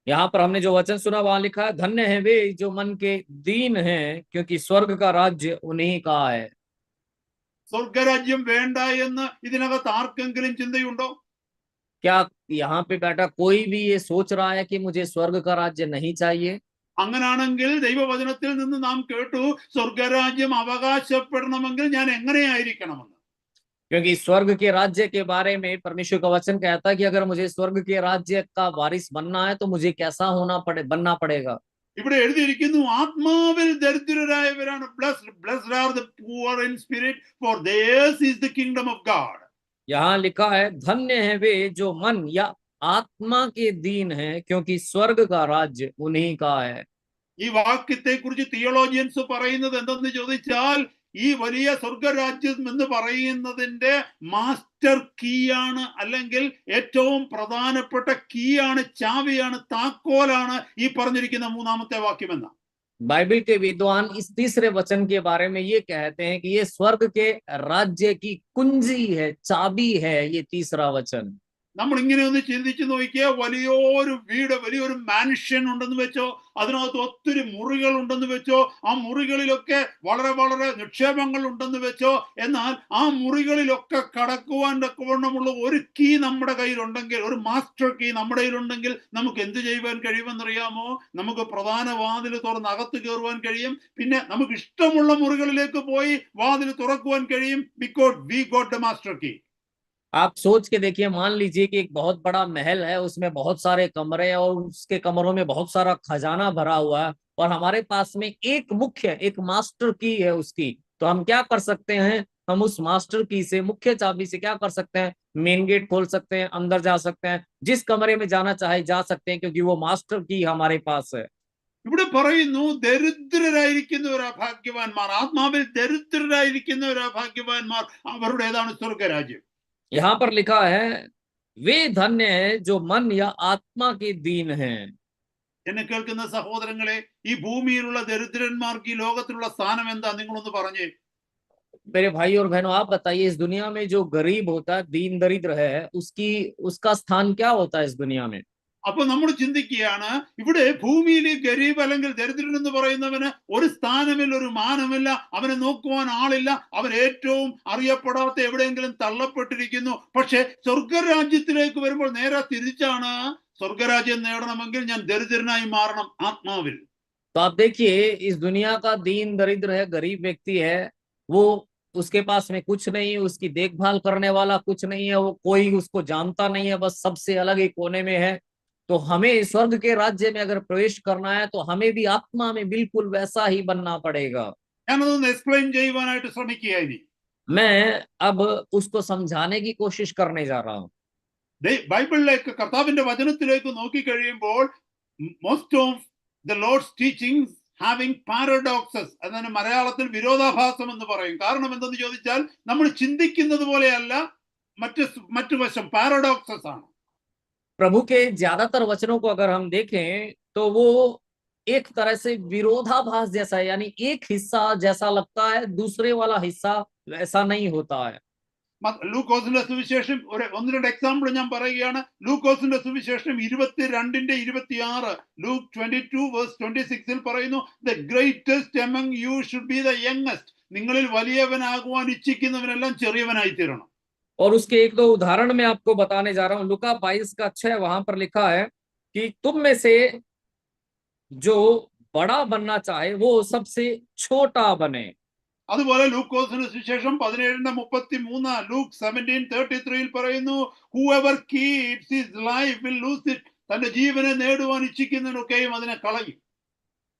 यहाँ पर हमने जो वचन सुना वहां लिखा है, धन्य है वे जो मन के दीन हैं, क्योंकि स्वर्ग का राज्य उन्हीं का है। സ്വർഗരാജ്യം വേണ്ട എന്ന് ഇതിനകത്ത് ആർക്കെങ്കിലും ചിന്തയുണ്ടോ? क्या यहाँ पे बैठा कोई भी ये सोच रहा है कि मुझे स्वर्ग का राज्य नहीं चाहिए? അങ്ങനാണെങ്കിൽ ദൈവവചനത്തിൽ നിന്ന് നാം കേട്ടു സ്വർഗരാജ്യം അവകാശപ്പെടണമെങ്കിൽ ഞാൻ എങ്ങനെയായിരിക്കണമെന്ന്. क्योंकि स्वर्ग के राज्य के बारे में परमेश्वर का वचन कहता है कि अगर मुझे स्वर्ग के राज्य का वारिस बनना है तो मुझे कैसा बनना पड़ेगा। ഇവിടെ എഴുതിയിരിക്കുന്നു ആത്മാവിൽ ദരിദ്രരായവരാണ് blessed are the poor in spirit for theirs is the kingdom of God. यहाँ लिखा है धन्य है वे जो मन या आत्मा के दीन है क्योंकि स्वर्ग का राज्य उन्हीं का है। ഈ വാക്യത്തെ കുറിച്ച് തിയോളജിയൻസ് പറയുന്നത് എന്തെന്ന് ചോദിച്ചാൽ ഈ വലിയ സ്വർഗരാജ്യം എന്ന് പറയുന്നതിന്റെ മാസ്റ്റർ കീ ആണ്, അല്ലെങ്കിൽ ഏറ്റവും പ്രധാനപ്പെട്ട കീ ആണ്, ചാവിയാണ്, താക്കോലാണ് ഈ പറഞ്ഞിരിക്കുന്ന മൂന്നാമത്തെ വാക്യം എന്ന. बाइबल के विद्वान इस तीसरे वचन के बारे में ये कहते हैं कि ये स्वर्ग के राज्य की कुंजी है, चाबी है ये तीसरा वचन। നമ്മൾ ഇങ്ങനെ ഒന്ന് ചിന്തിച്ചു നോക്കിയാൽ വലിയൊരു വീട്, വലിയൊരു മാൻഷൻ ഉണ്ടെന്ന് വെച്ചോ, അതിനകത്ത് ഒത്തിരി മുറികൾ ഉണ്ടെന്ന് വെച്ചോ, ആ മുറികളിലൊക്കെ വളരെ വളരെ നിക്ഷേപങ്ങൾ ഉണ്ടെന്ന് വെച്ചോ, എന്നാൽ ആ മുറികളിലൊക്കെ കടക്കുവാൻ തക്കവണ്ണമുള്ള ഒരു കീ നമ്മുടെ കയ്യിലുണ്ടെങ്കിൽ, ഒരു മാസ്റ്റർ കീ നമ്മുടെ കയ്യിലുണ്ടെങ്കിൽ നമുക്ക് എന്ത് ചെയ്യുവാൻ കഴിയുമെന്നറിയാമോ? നമുക്ക് പ്രധാന വാതിൽ തുറന്ന് അകത്ത് കയറുവാൻ കഴിയും. പിന്നെ നമുക്ക് ഇഷ്ടമുള്ള മുറികളിലേക്ക് പോയി വാതിൽ തുറക്കുവാൻ കഴിയും. Because we got the master key. आप सोच के देखिए, मान लीजिए कि एक बहुत बड़ा महल है, उसमें बहुत सारे कमरे हैं और उसके कमरों में बहुत सारा खजाना भरा हुआ है और हमारे पास में एक मुख्य, एक मास्टर की है उसकी, तो हम क्या कर सकते हैं? हम उस मास्टर की से, मुख्य चाबी से क्या कर सकते हैं? मेन गेट खोल सकते हैं, अंदर जा सकते हैं, जिस कमरे में जाना चाहे जा सकते हैं, क्योंकि वो मास्टर की हमारे पास है। ഇവിടെ പറയുന്നു ദരിദ്രരായിരിക്കുന്നവരാ ഭാഗ്യവാന്മാർ, ആത്മാവിൽ ദരിദ്രരായിരിക്കുന്നവരാ ഭാഗ്യവാന്മാർ, അവരുടേതാണ് സ്വർഗരാജ്യം. यहाँ पर लिखा है वे धन्य है जो मन या आत्मा के दीन हैं। എന്നെ കേൾക്കുന്ന സഹോദരങ്ങളെ, ഈ ഭൂമിയിലുള്ള ദരിദ്രന്മാർക്ക് ഈ ലോകത്തിലുള്ള സ്ഥാനം എന്താ? നിങ്ങളൊന്ന് പറഞ്ഞേ. मेरे भाई और बहनों, आप बताइए, इस दुनिया में जो गरीब होता है, दीन दरिद्र है, उसका स्थान क्या होता है इस दुनिया में? അപ്പൊ നമ്മൾ ചിന്തിക്കുകയാണ്, ഇവിടെ ഭൂമിയിൽ ഗരീബ് അല്ലെങ്കിൽ ദരിദ്രൻ എന്ന് പറയുന്നവന് ഒരു സ്ഥാനമില്ല, ഒരു മാനമില്ല, അവനെ നോക്കുവാൻ ആളില്ല, അവൻ ഏറ്റവും അറിയപ്പെടാത്ത എവിടെയെങ്കിലും തള്ളപ്പെട്ടിരിക്കുന്നു. പക്ഷെ സ്വർഗരാജ്യത്തിലേക്ക് വരുമ്പോൾ നേരെ തിരിച്ചാണ്. സ്വർഗരാജ്യം നേടണമെങ്കിൽ ഞാൻ ദരിദ്രനായി മാറണം ആത്മാവിൽ. तो आप देखिए, इस दुनिया का दीन दरिद्र है, गरीब व्यक्ति है, वो उसके पास में कुछ नहीं है, उसकी देखभाल करने वाला कुछ नहीं है, वो कोई उसको जानता नहीं है, बस सबसे अलग एक कोने में है। तो हमें स्वर्ग के राज्य में अगर प्रवेश करना है तो हमें भी आत्मा में बिल्कुल वैसा ही बनना पड़ेगा। ഞാനതൊന്ന് എക്സ്പ്ലെയിൻ ചെയ്യുവാനായിട്ട് ശ്രമിക്കുക. ഇനി मैं अब उसको समझाने की कोशिश करने जा रहा हूँ। ബൈബിളിലേക്ക്, കർത്താവിന്റെ വചനത്തിലേക്ക് നോക്കിക്കഴിയുമ്പോൾ most of the lord's teachings having paradoxes, അതിന് മലയാളത്തിൽ വിരോധാഭാസം എന്ന് പറയും. കാരണം എന്തെന്ന് ചോദിച്ചാൽ നമ്മൾ ചിന്തിക്കുന്നത് പോലെയല്ല മറ്റു വശം, പാരഡോക്സസ് ആണ്. प्रभु के ज्यादातर वचनों को अगर हम देखें तो वो एक तरह से विरोधाभास जैसा है, यानी एक हिस्सा जैसा लगता है, दूसरे वाला हिस्सा वैसा नहीं होता है। ലൂക്കോസിന്റെ സുവിശേഷം ഒന്ന് രണ്ട് എക്സാമ്പിൾ ഞാൻ പറയുകയാണ്. ലൂക്കോസിന്റെ സുവിശേഷം 22:26, ലൂക്ക് 22:26 പറയുന്നു, the greatest among you should be the youngest. നിങ്ങളിൽ വലിയവനാകുവാൻ ഇച്ഛിക്കുന്നവനെല്ലാം ചെറിയവനായി തീരണം. और उसके एक दो उदाहरण मैं आपको बताने जा रहा हूँ। लूका 22:6 वहां पर लिखा है कि तुम में से जो बड़ा बनना चाहे वो सबसे छोटा बने। അതുപോലെ ലൂക്കോസിന്റെ സുവിശേഷം 17:33, ലൂക്ക് 17:33 പറയുന്നു, whoever keeps his life will lose it. തന്റെ ജീവനെ നേടുവാൻ ഇച്ഛിക്കുന്നവനൊക്കെയും അതിനെ കളയും.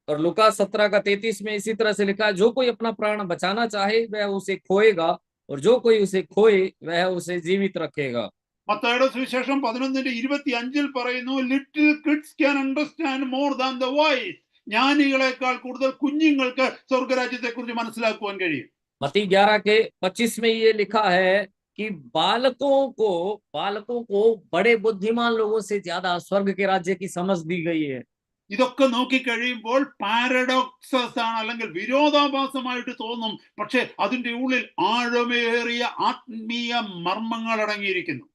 और लूका 17:33 में इसी तरह से लिखा है, जो कोई अपना प्राण बचाना चाहे वह उसे खोएगा और जो कोई उसे खोए वह उसे जीवित रखेगा। മത്തായിയുടെ സുവിശേഷം 11:25 പറയുന്നു, little kids can understand more than the wise. ജ്ഞാനികളെക്കാൾ കൂടുതൽ കുഞ്ഞുങ്ങൾക്ക് സ്വർഗരാജ്യത്തെ കുറിച്ച് മനസ്സിലാക്കുവാൻ കഴിയും. मत्ती 11:25 में ये लिखा है कि बालकों को बड़े बुद्धिमान लोगों से ज्यादा स्वर्ग के राज्य की समझ दी गई है। ഇതൊക്കെ നോക്കിക്കഴിയുമ്പോൾ പാരഡോക്സസ് ആണ്, അല്ലെങ്കിൽ വിരോധാഭാസമായിട്ട് തോന്നും. പക്ഷെ അതിന്റെ ഉള്ളിൽ ആഴമേറിയ ആത്മീയ മർമ്മങ്ങൾ അടങ്ങിയിരിക്കുന്നു.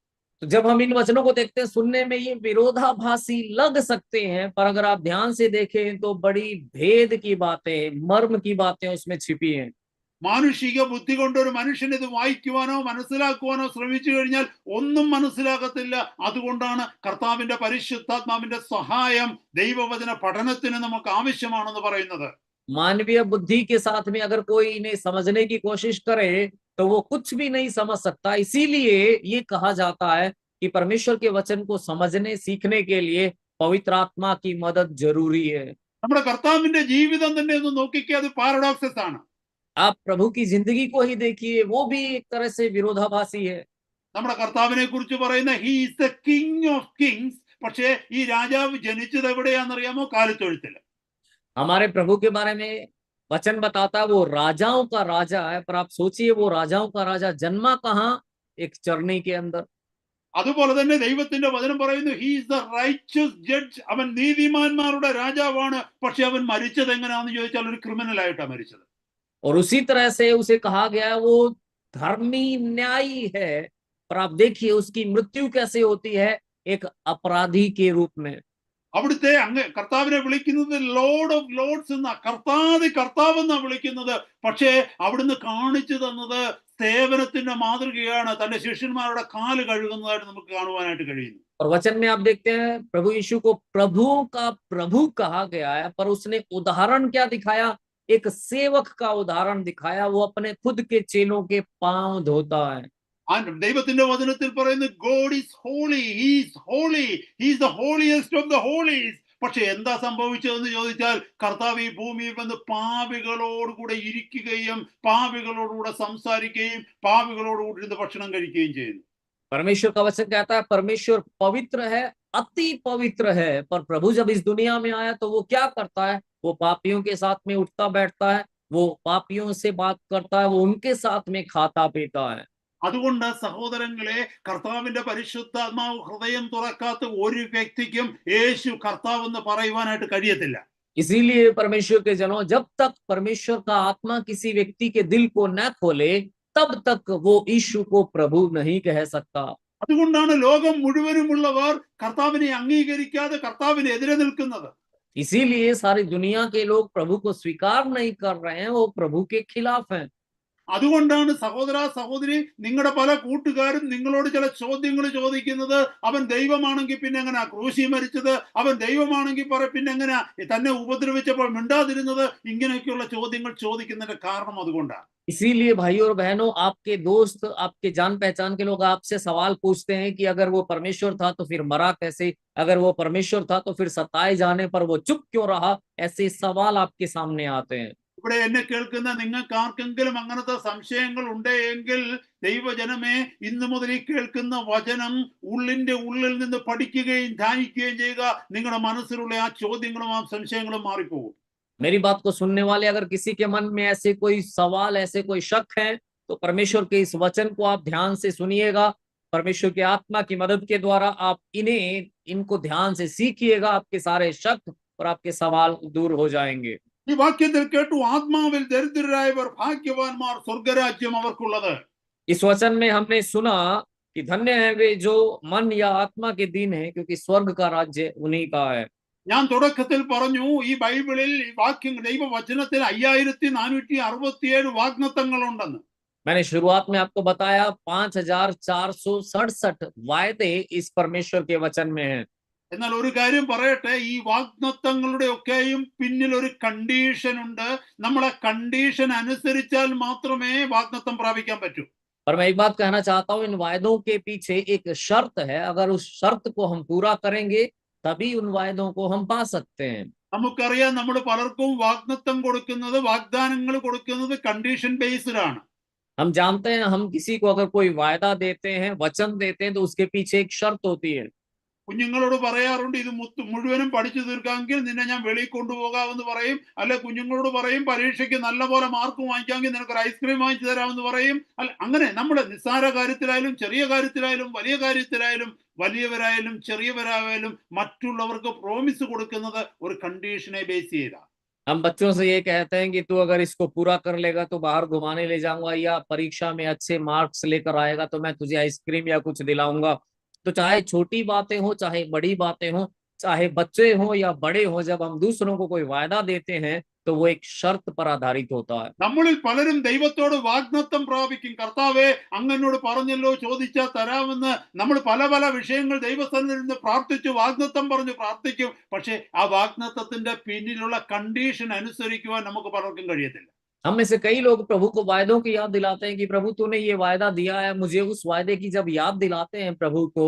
तो जब हम इन वचनों को देखते हैं, सुनने में ये विरोधाभासी लग सकते हैं, पर अगर आप ध्यान से देखें तो बड़ी भेद की बातें, मर्म की बातें उसमें छिपी हैं। മാനുഷിക ബുദ്ധി കൊണ്ട് ഒരു മനുഷ്യൻ ഇത് വായിക്കുവാനോ മനസ്സിലാക്കുവാനോ ശ്രമിച്ചു കഴിഞ്ഞാൽ ഒന്നും മനസ്സിലാകത്തില്ല. അതുകൊണ്ടാണ് കർത്താവിന്റെ പരിശുദ്ധാത്മാവിന്റെ സഹായം ദൈവവചന പഠനത്തിന് നമുക്ക് ആവശ്യമാണെന്ന് പറയുന്നത്. मानवीय बुद्धि के साथ में अगर कोई इन्हें समझने की कोशिश करे तो वो कुछ भी नहीं समझ सकता। इसीलिए ये कहा जाता है कि परमेश्वर के वचन को समझने सीखने के लिए पवित्र आत्मा की मदद जरूरी है। നമ്മുടെ കർത്താവിന്റെ ജീവിതം തന്നെ ഒന്ന് നോക്കിക്കേ, അത് പാരഡോക്സസ് ആണ്. आप प्रभु की जिंदगी को ही देखिए, वो भी एक तरह से विरोधाभासी है। നമ്മുടെ കർത്താവിനെ കുറിച്ച് പറയുന്ന he is the king of Kings. പക്ഷേ ഈ രാജാവ് ജനിച്ചത് എവിടെയാണെന്നറിയാമോ? കാലിത്തൊഴുത്തില്. हमारे प्रभु के बारे में वचन बताता है वो राजाओं का राजा है, पर आप सोचिए वो राजाओं का राजा जन्मा कहाँ? एक चरनी के अंदर। അതുപോലെ തന്നെ ദൈവത്തിന്റെ വചനം പറയുന്നു he is the righteous judge. അവൻ നീതിമാന്മാരുടെ രാജാവാണ്. പക്ഷെ അവൻ മരിച്ചത് എങ്ങനെയാണെന്ന് ചോദിച്ചാൽ ഒരു ക്രിമിനൽ ആയിട്ടാണ് മരിച്ചത്. और उसी तरह से उसे कहा गया वो धर्मी न्यायी है, पर आप देखिए उसकी मृत्यु कैसे होती है? एक अपराधी के रूप में। അവിടുത്തെ കർത്താവിനെ വിളിക്കുന്നത് ലോർഡ് ഓഫ് ലോർഡ്സ് എന്ന കർത്താവ് എന്നാ വിളിക്കുന്നത്. പക്ഷേ അവിടുന്ന് കാണിച്ചു തന്നത് സേവനത്തിന്റെ മാതൃകയാണ്. തന്റെ ശിഷ്യന്മാരുടെ കാല് കഴുകുന്നതായിട്ട് നമുക്ക് കാണുവാനായിട്ട് കഴിയുന്നു. और वचन में आप देखते हैं प्रभु यीशु को प्रभुओं का प्रभु कहा गया है, पर उसने उदाहरण क्या दिखाया? एक सेवक का उदाहरण दिखाया। वो अपने खुद के चेलों के पांव धोता है। ദൈവത്തിന്റെ വചനത്തിൽ പറയുന്നു God is holy, he is holy, he is the holiest of the holies. പക്ഷെ എന്താ സംഭവിച്ചതെന്ന് ചോദിച്ചാൽ കർത്താവ് ഈ ഭൂമിയിൽ വന്ന് പാപികളോടുകൂടെ ഇരിക്കുകയും പാപികളോടുകൂടെ സംസാരിക്കുകയും പാപികളോടുകൂടി ഇരുന്ന് ഭക്ഷണം കഴിക്കുകയും ചെയ്യുന്നു. परमेश्वर का वचन कहता है परमेश्वर पवित्र है, अति पवित्र है, पर प्रभु जब इस दुनिया में आया तो वो क्या करता है? वो पापियों के साथ में उठता बैठता है, वो पापियों से बात करता है, वो उनके साथ में खाता पीता है। അതുകൊണ്ട് സഹോദരങ്ങളെ, കർത്താവിന്റെ പരിശുദ്ധാത്മാവ് ഹൃദയം തുറക്കാത്ത ഒരു വ്യക്തിക്കും യേശു കർത്താവ് എന്ന് പറയുവാനായിട്ട് കഴിയത്തില്ല. इसीलिए परमेश्वर के जनों, जब तक परमेश्वर का आत्मा किसी व्यक्ति के दिल को न खोले तब तक वो यीशु को प्रभु नहीं कह सकता। അതുകൊണ്ടാണ് ലോകം മുഴുവനുമുള്ളവർ കർത്താവിനെ അംഗീകരിക്കാതെ കർത്താവിന് എതിരെ നിൽക്കുന്നത്. इसीलिए सारी दुनिया के लोग प्रभु को स्वीकार नहीं कर रहे हैं, वो प्रभु के खिलाफ हैं। അതുകൊണ്ടാണ് സഹോദര സഹോദരി, നിങ്ങളുടെ പല കൂട്ടുകാരും നിങ്ങളോട് ചില ചോദ്യങ്ങൾ ചോദിക്കുന്നത്. അവൻ ദൈവമാണെങ്കിൽ പിന്നെ എങ്ങനെയാ ക്രൂശി മരിച്ചത്? അവൻ ദൈവമാണെങ്കിൽ പിന്നെ എങ്ങനെയാ തന്നെ ഉപദ്രവിച്ചപ്പോൾ മിണ്ടാതിരുന്നത്? ഇങ്ങനെയൊക്കെയുള്ള ചോദ്യങ്ങൾ ചോദിക്കുന്നതിന്റെ കാരണം അതുകൊണ്ടാണ്. इसीलिए भाइयों और बहनों, आपके दोस्त, आपके जान पहचान के लोग आपसे सवाल पूछते हैं कि अगर वो परमेश्वर था तो फिर मरा कैसे? अगर वो परमेश्वर था तो फिर सताए जाने पर वो चुप क्यों रहा? ऐसे सवाल आपके सामने आते हैं। ഇവിടെ എന്നെ കേൾക്കുന്ന നിങ്ങൾക്ക് ആർക്കെങ്കിലും അങ്ങനത്തെ സംശയങ്ങൾ ഉണ്ടെങ്കിൽ ദൈവജനമേ, ഇന്നു മുതൽ ഈ കേൾക്കുന്ന വചനം ഉള്ളിന്റെ ഉള്ളിൽ നിന്ന് പഠിക്കുകയും ധ്യാനിക്കുകയും ചെയ്യുക. നിങ്ങളുടെ മനസ്സിലുള്ള ആ ചോദ്യങ്ങളും ആ സംശയങ്ങളും മാറിപ്പോകും. मेरी बात को सुनने वाले अगर किसी के मन में ऐसे कोई सवाल, ऐसे कोई शक है, तो परमेश्वर के इस वचन को आप ध्यान से सुनिएगा। परमेश्वर के आत्मा की मदद के द्वारा आप इनको ध्यान से सीखिएगा। आपके सारे शक और आपके सवाल दूर हो जाएंगे। ഈ വാക്യത്തിൽ കേട്ടു, ആത്മാവിൽ ദരിദ്രരായവർ ഭാഗ്യവാന്മാർ, സ്വർഗരാജ്യം അവർക്കുള്ളത്. इस वचन में हमने सुना कि धन्य है वे जो मन या आत्मा के दीन है, क्योंकि स्वर्ग का राज्य उन्हीं का है। ഞാൻ തുടക്കത്തിൽ പറഞ്ഞു, ഈ ബൈബിളിൽ ഈ ദൈവവചനത്തിൽ 5467 വാഗ്ദത്തങ്ങൾ ഉണ്ടെന്ന്. मैंने शुरुआत में आपको बताया 5467 वायदे इस परमेश्वर के वचन में हैं। എന്നാൽ ഒരു കാര്യം പറയട്ടെ, ഈ വാഗ്ദത്തങ്ങളുടെ ഒക്കെയും പിന്നിൽ ഒരു കണ്ടീഷൻ ഉണ്ട്. നമ്മളെ കണ്ടീഷൻ അനുസരിച്ചാൽ മാത്രമേ വാഗ്ദത്തം പ്രാപിക്കാൻ പറ്റൂ. पर मैं एक बात कहना चाहता हूँ, इन वायदों के पीछे एक शर्त है। अगर उस शर्त को हम पूरा करेंगे तभी उन वायदों को हम पा सकते हैं। നമുക്കറിയാം, നമ്മൾ പലർക്കും വാഗ്ദാനങ്ങൾ കൊടുക്കുന്നത് കണ്ടീഷൻ ബേസ്ഡ് ആണ്. हम जानते हैं, हम किसी को अगर कोई वायदा देते हैं, वचन देते हैं, तो उसके पीछे एक शर्त होती है। കുഞ്ഞുങ്ങളോട് പറയാറുണ്ട്, ഇത് മുഴുവനും പഠിച്ചു തീർക്കാമെങ്കിൽ നിന്നെ ഞാൻ വെളിയിൽ കൊണ്ടുപോകാമെന്ന് പറയും. അല്ലെ കുഞ്ഞുങ്ങളോട് പറയും, പരീക്ഷയ്ക്ക് നല്ല പോലെ മാർക്ക് വാങ്ങിക്കാമെങ്കിൽ നിനക്കൊരു ഐസ്ക്രീം വാങ്ങിച്ചു തരാമെന്ന് പറയും. അല്ല, അങ്ങനെ നമ്മുടെ നിസ്സാര കാര്യത്തിലായാലും ചെറിയ കാര്യത്തിലായാലും വലിയ കാര്യത്തിലായാലും വലിയവരായാലും ചെറിയവരായാലും മറ്റുള്ളവർക്ക് പ്രോമിസ് കൊടുക്കുന്നത് ഒരു കണ്ടീഷനെ ബേസ് ചെയ്താ. हम बच्चों से ये कहते हैं कि तू अगर इसको पूरा कर लेगा तो बाहर घुमाने ले जाऊंगा, या परीक्षा में अच्छे मार्क्स लेकर आएगा तो मैं तुझे आइसक्रीम या कुछ दिलाऊंगा। तो चाहे छोटी बातें हो, चाहे बड़ी बातें हो, चाहे बच्चे हो या बड़े हो, जब हम दूसरों को कोई वायदा देते हैं तो तो वो एक शर्त पर आधारित होता है। നമ്മളിൽ പലരും ദൈവത്തോട് വാഗ്ദത്തം പ്രാപിക്കും. കർത്താവേ, അങ്ങ് എന്നോട് പറഞ്ഞല്ലോ, ചോദിച്ചാൽ തരാമെന്ന് നമ്മൾ പല പല വിഷയങ്ങൾ ദൈവസന്നിധിയിൽ നിന്ന് പ്രാർത്ഥിച്ചു, വാഗ്ദത്തം പറഞ്ഞു പ്രാർത്ഥിക്കും. പക്ഷേ ആ വാഗ്ദത്തത്തിന്റെ പിന്നിലുള്ള കണ്ടീഷൻ അനുസരിക്കുവാൻ നമുക്ക് പലർക്കും കഴിയത്തില്ല. हम में से कई लोग प्रभु को वायदों की याद दिलाते हैं कि प्रभु तूने ये वायदा दिया है मुझे, उस वायदे की जब याद दिलाते हैं प्रभु को,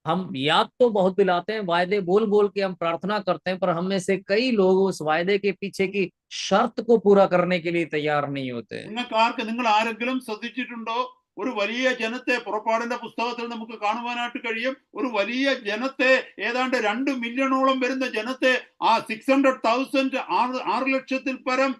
हम याद तो बहुत दिलाते हैं, वायदे बोल बोल के हम प्रार्थना करते हैं, पर हम में से कई लोग उस वायदे के पीछे की शर्त को पूरा करने के लिए तैयार नहीं होते। നിങ്ങൾ ആരെങ്കിലും ശ്രദ്ധിച്ചിട്ടുണ്ടോ? ഒരു വലിയ ജനത്തെ പുറപ്പാടിന്റെ പുസ്തകത്തിൽ നമുക്ക് കാണുവാനായിട്ട് കഴിയും. ഒരു വലിയ ജനത്തെ, ഏതാണ്ട് 2 മില്യണോളം വരുന്ന ജനത്തെ, ആ 600,000 6 ലക്ഷത്തിൽ പരം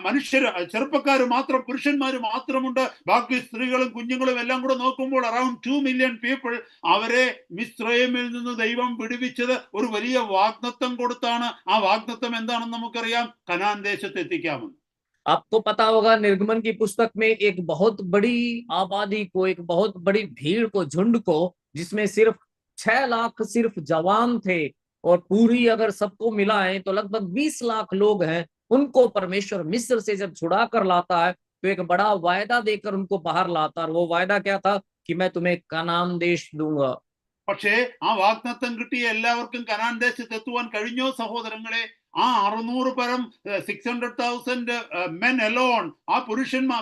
മനുഷ്യര്, ചെറുപ്പക്കാർ മാത്രം, പുരുഷന്മാര് മാത്രമുണ്ട്. ബാക്കി സ്ത്രീകളും കുഞ്ഞുങ്ങളും എല്ലാം കൂടെ നോക്കുമ്പോൾ അറൌണ്ട് 2 മില്യൺ പീപ്പിൾ. അവരെ മിസ്രയീമിൽ നിന്ന് ദൈവം വിടുവിച്ചത് ഒരു വലിയ വാഗ്ദത്തം കൊടുത്താണ്. ആ വാഗ്ദത്തം എന്താണെന്ന് നമുക്കറിയാം, കനാൻ ദേശത്ത് എത്തിക്കാമെന്ന്. आपको पता होगा निर्गमन की पुस्तक में एक बहुत बड़ी आबादी को, एक बहुत बड़ी भीड़ को, झुंड को, जिसमें सिर्फ 6 लाख सिर्फ जवान थे, और पूरी अगर सबको मिलाएं तो लगभग 20 लाख लोग हैं, उनको परमेश्वर मिस्र से जब छुड़ा कर लाता है तो एक बड़ा वायदा देकर उनको बाहर लाता है। वो वायदा क्या था? कि मैं तुम्हें कनान देश दूंगा। പക്ഷേ ആ വാഗ്ദത്തം കിട്ടിയ എല്ലാവർക്കും കനാൻ ദേശത്ത് എത്തുവാൻ കഴിഞ്ഞോ സഹോദരങ്ങളെ? ആ 600 പരം 600,000 മെൻ അലോൺ, ആ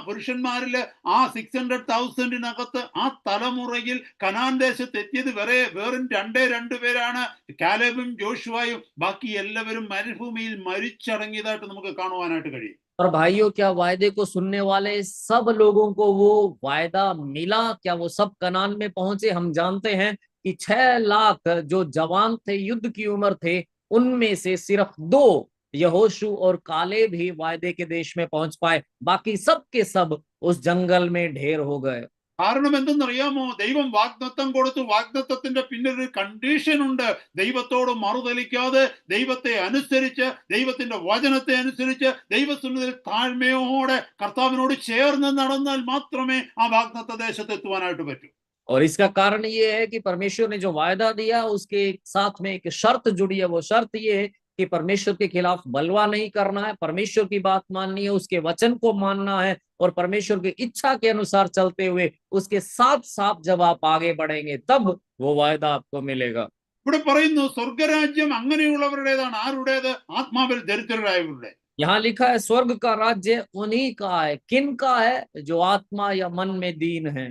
പുരുഷന്മാരില് ആ 600,000-നകത്ത് ആ തലമുറയിൽ കനാൻ ദേശത്ത് എത്തിയത് വെറും 2 പേരാണ്, കാലേബും ജോഷുവായും. ബാക്കി എല്ലാവരും മരുഭൂമിയിൽ മരിച്ചടങ്ങിയതായിട്ട് നമുക്ക് കാണുവാനായിട്ട് കഴിയും. और भाइयों, क्या वायदे को सुनने वाले सब लोगों को वो वायदा मिला? क्या वो सब कनान में पहुंचे? हम जानते हैं कि 6 लाख जो जवान थे, युद्ध की उम्र थे, उनमें से सिर्फ 2 यहोशू और कालेब ही वायदे के देश में पहुंच पाए, बाकी सब के सब उस जंगल में ढेर हो गए। കാരണം എന്തെന്നറിയാമോ? ദൈവം വാഗ്ദത്തം കൊടുത്തു. വാഗ്ദത്തത്തിന്റെ പിന്നൊരു കണ്ടീഷൻ ഉണ്ട്. ദൈവത്തോട് മറുതലിക്കാതെ, ദൈവത്തെ അനുസരിച്ച്, ദൈവത്തിന്റെ വചനത്തെ അനുസരിച്ച്, ദൈവസന്നിധിയിൽ താഴ്മയോടെ കർത്താവിനോട് ചേർന്ന് നടന്നാൽ മാത്രമേ ആ വാഗ്ദത്ത ദേശത്ത് എത്തുവാനായിട്ട് പറ്റൂ. और इसका कारण ये है कि परमेश्वर ने जो वायदा दिया उसके साथ में एक शर्त जुड़ी है। वो शर्त ये है कि परमेश्वर के खिलाफ बलवा नहीं करना है, परमेश्वर की बात माननी है, उसके वचन को मानना है, और परमेश्वर की इच्छा के अनुसार चलते हुए उसके साथ साथ जब आप आगे बढ़ेंगे तब वो वायदा आपको मिलेगा। ഇവിടെ പറയുന്നു സ്വർഗരാജ്യം അങ്ങനെയുള്ളവരുടേതാണ്. ആരുടേത്? ആത്മാവിൽ ദരിദ്രരായവരുടെ. यहाँ लिखा है स्वर्ग का राज्य उन्हीं का है। किन का है? जो आत्मा या मन में दीन है।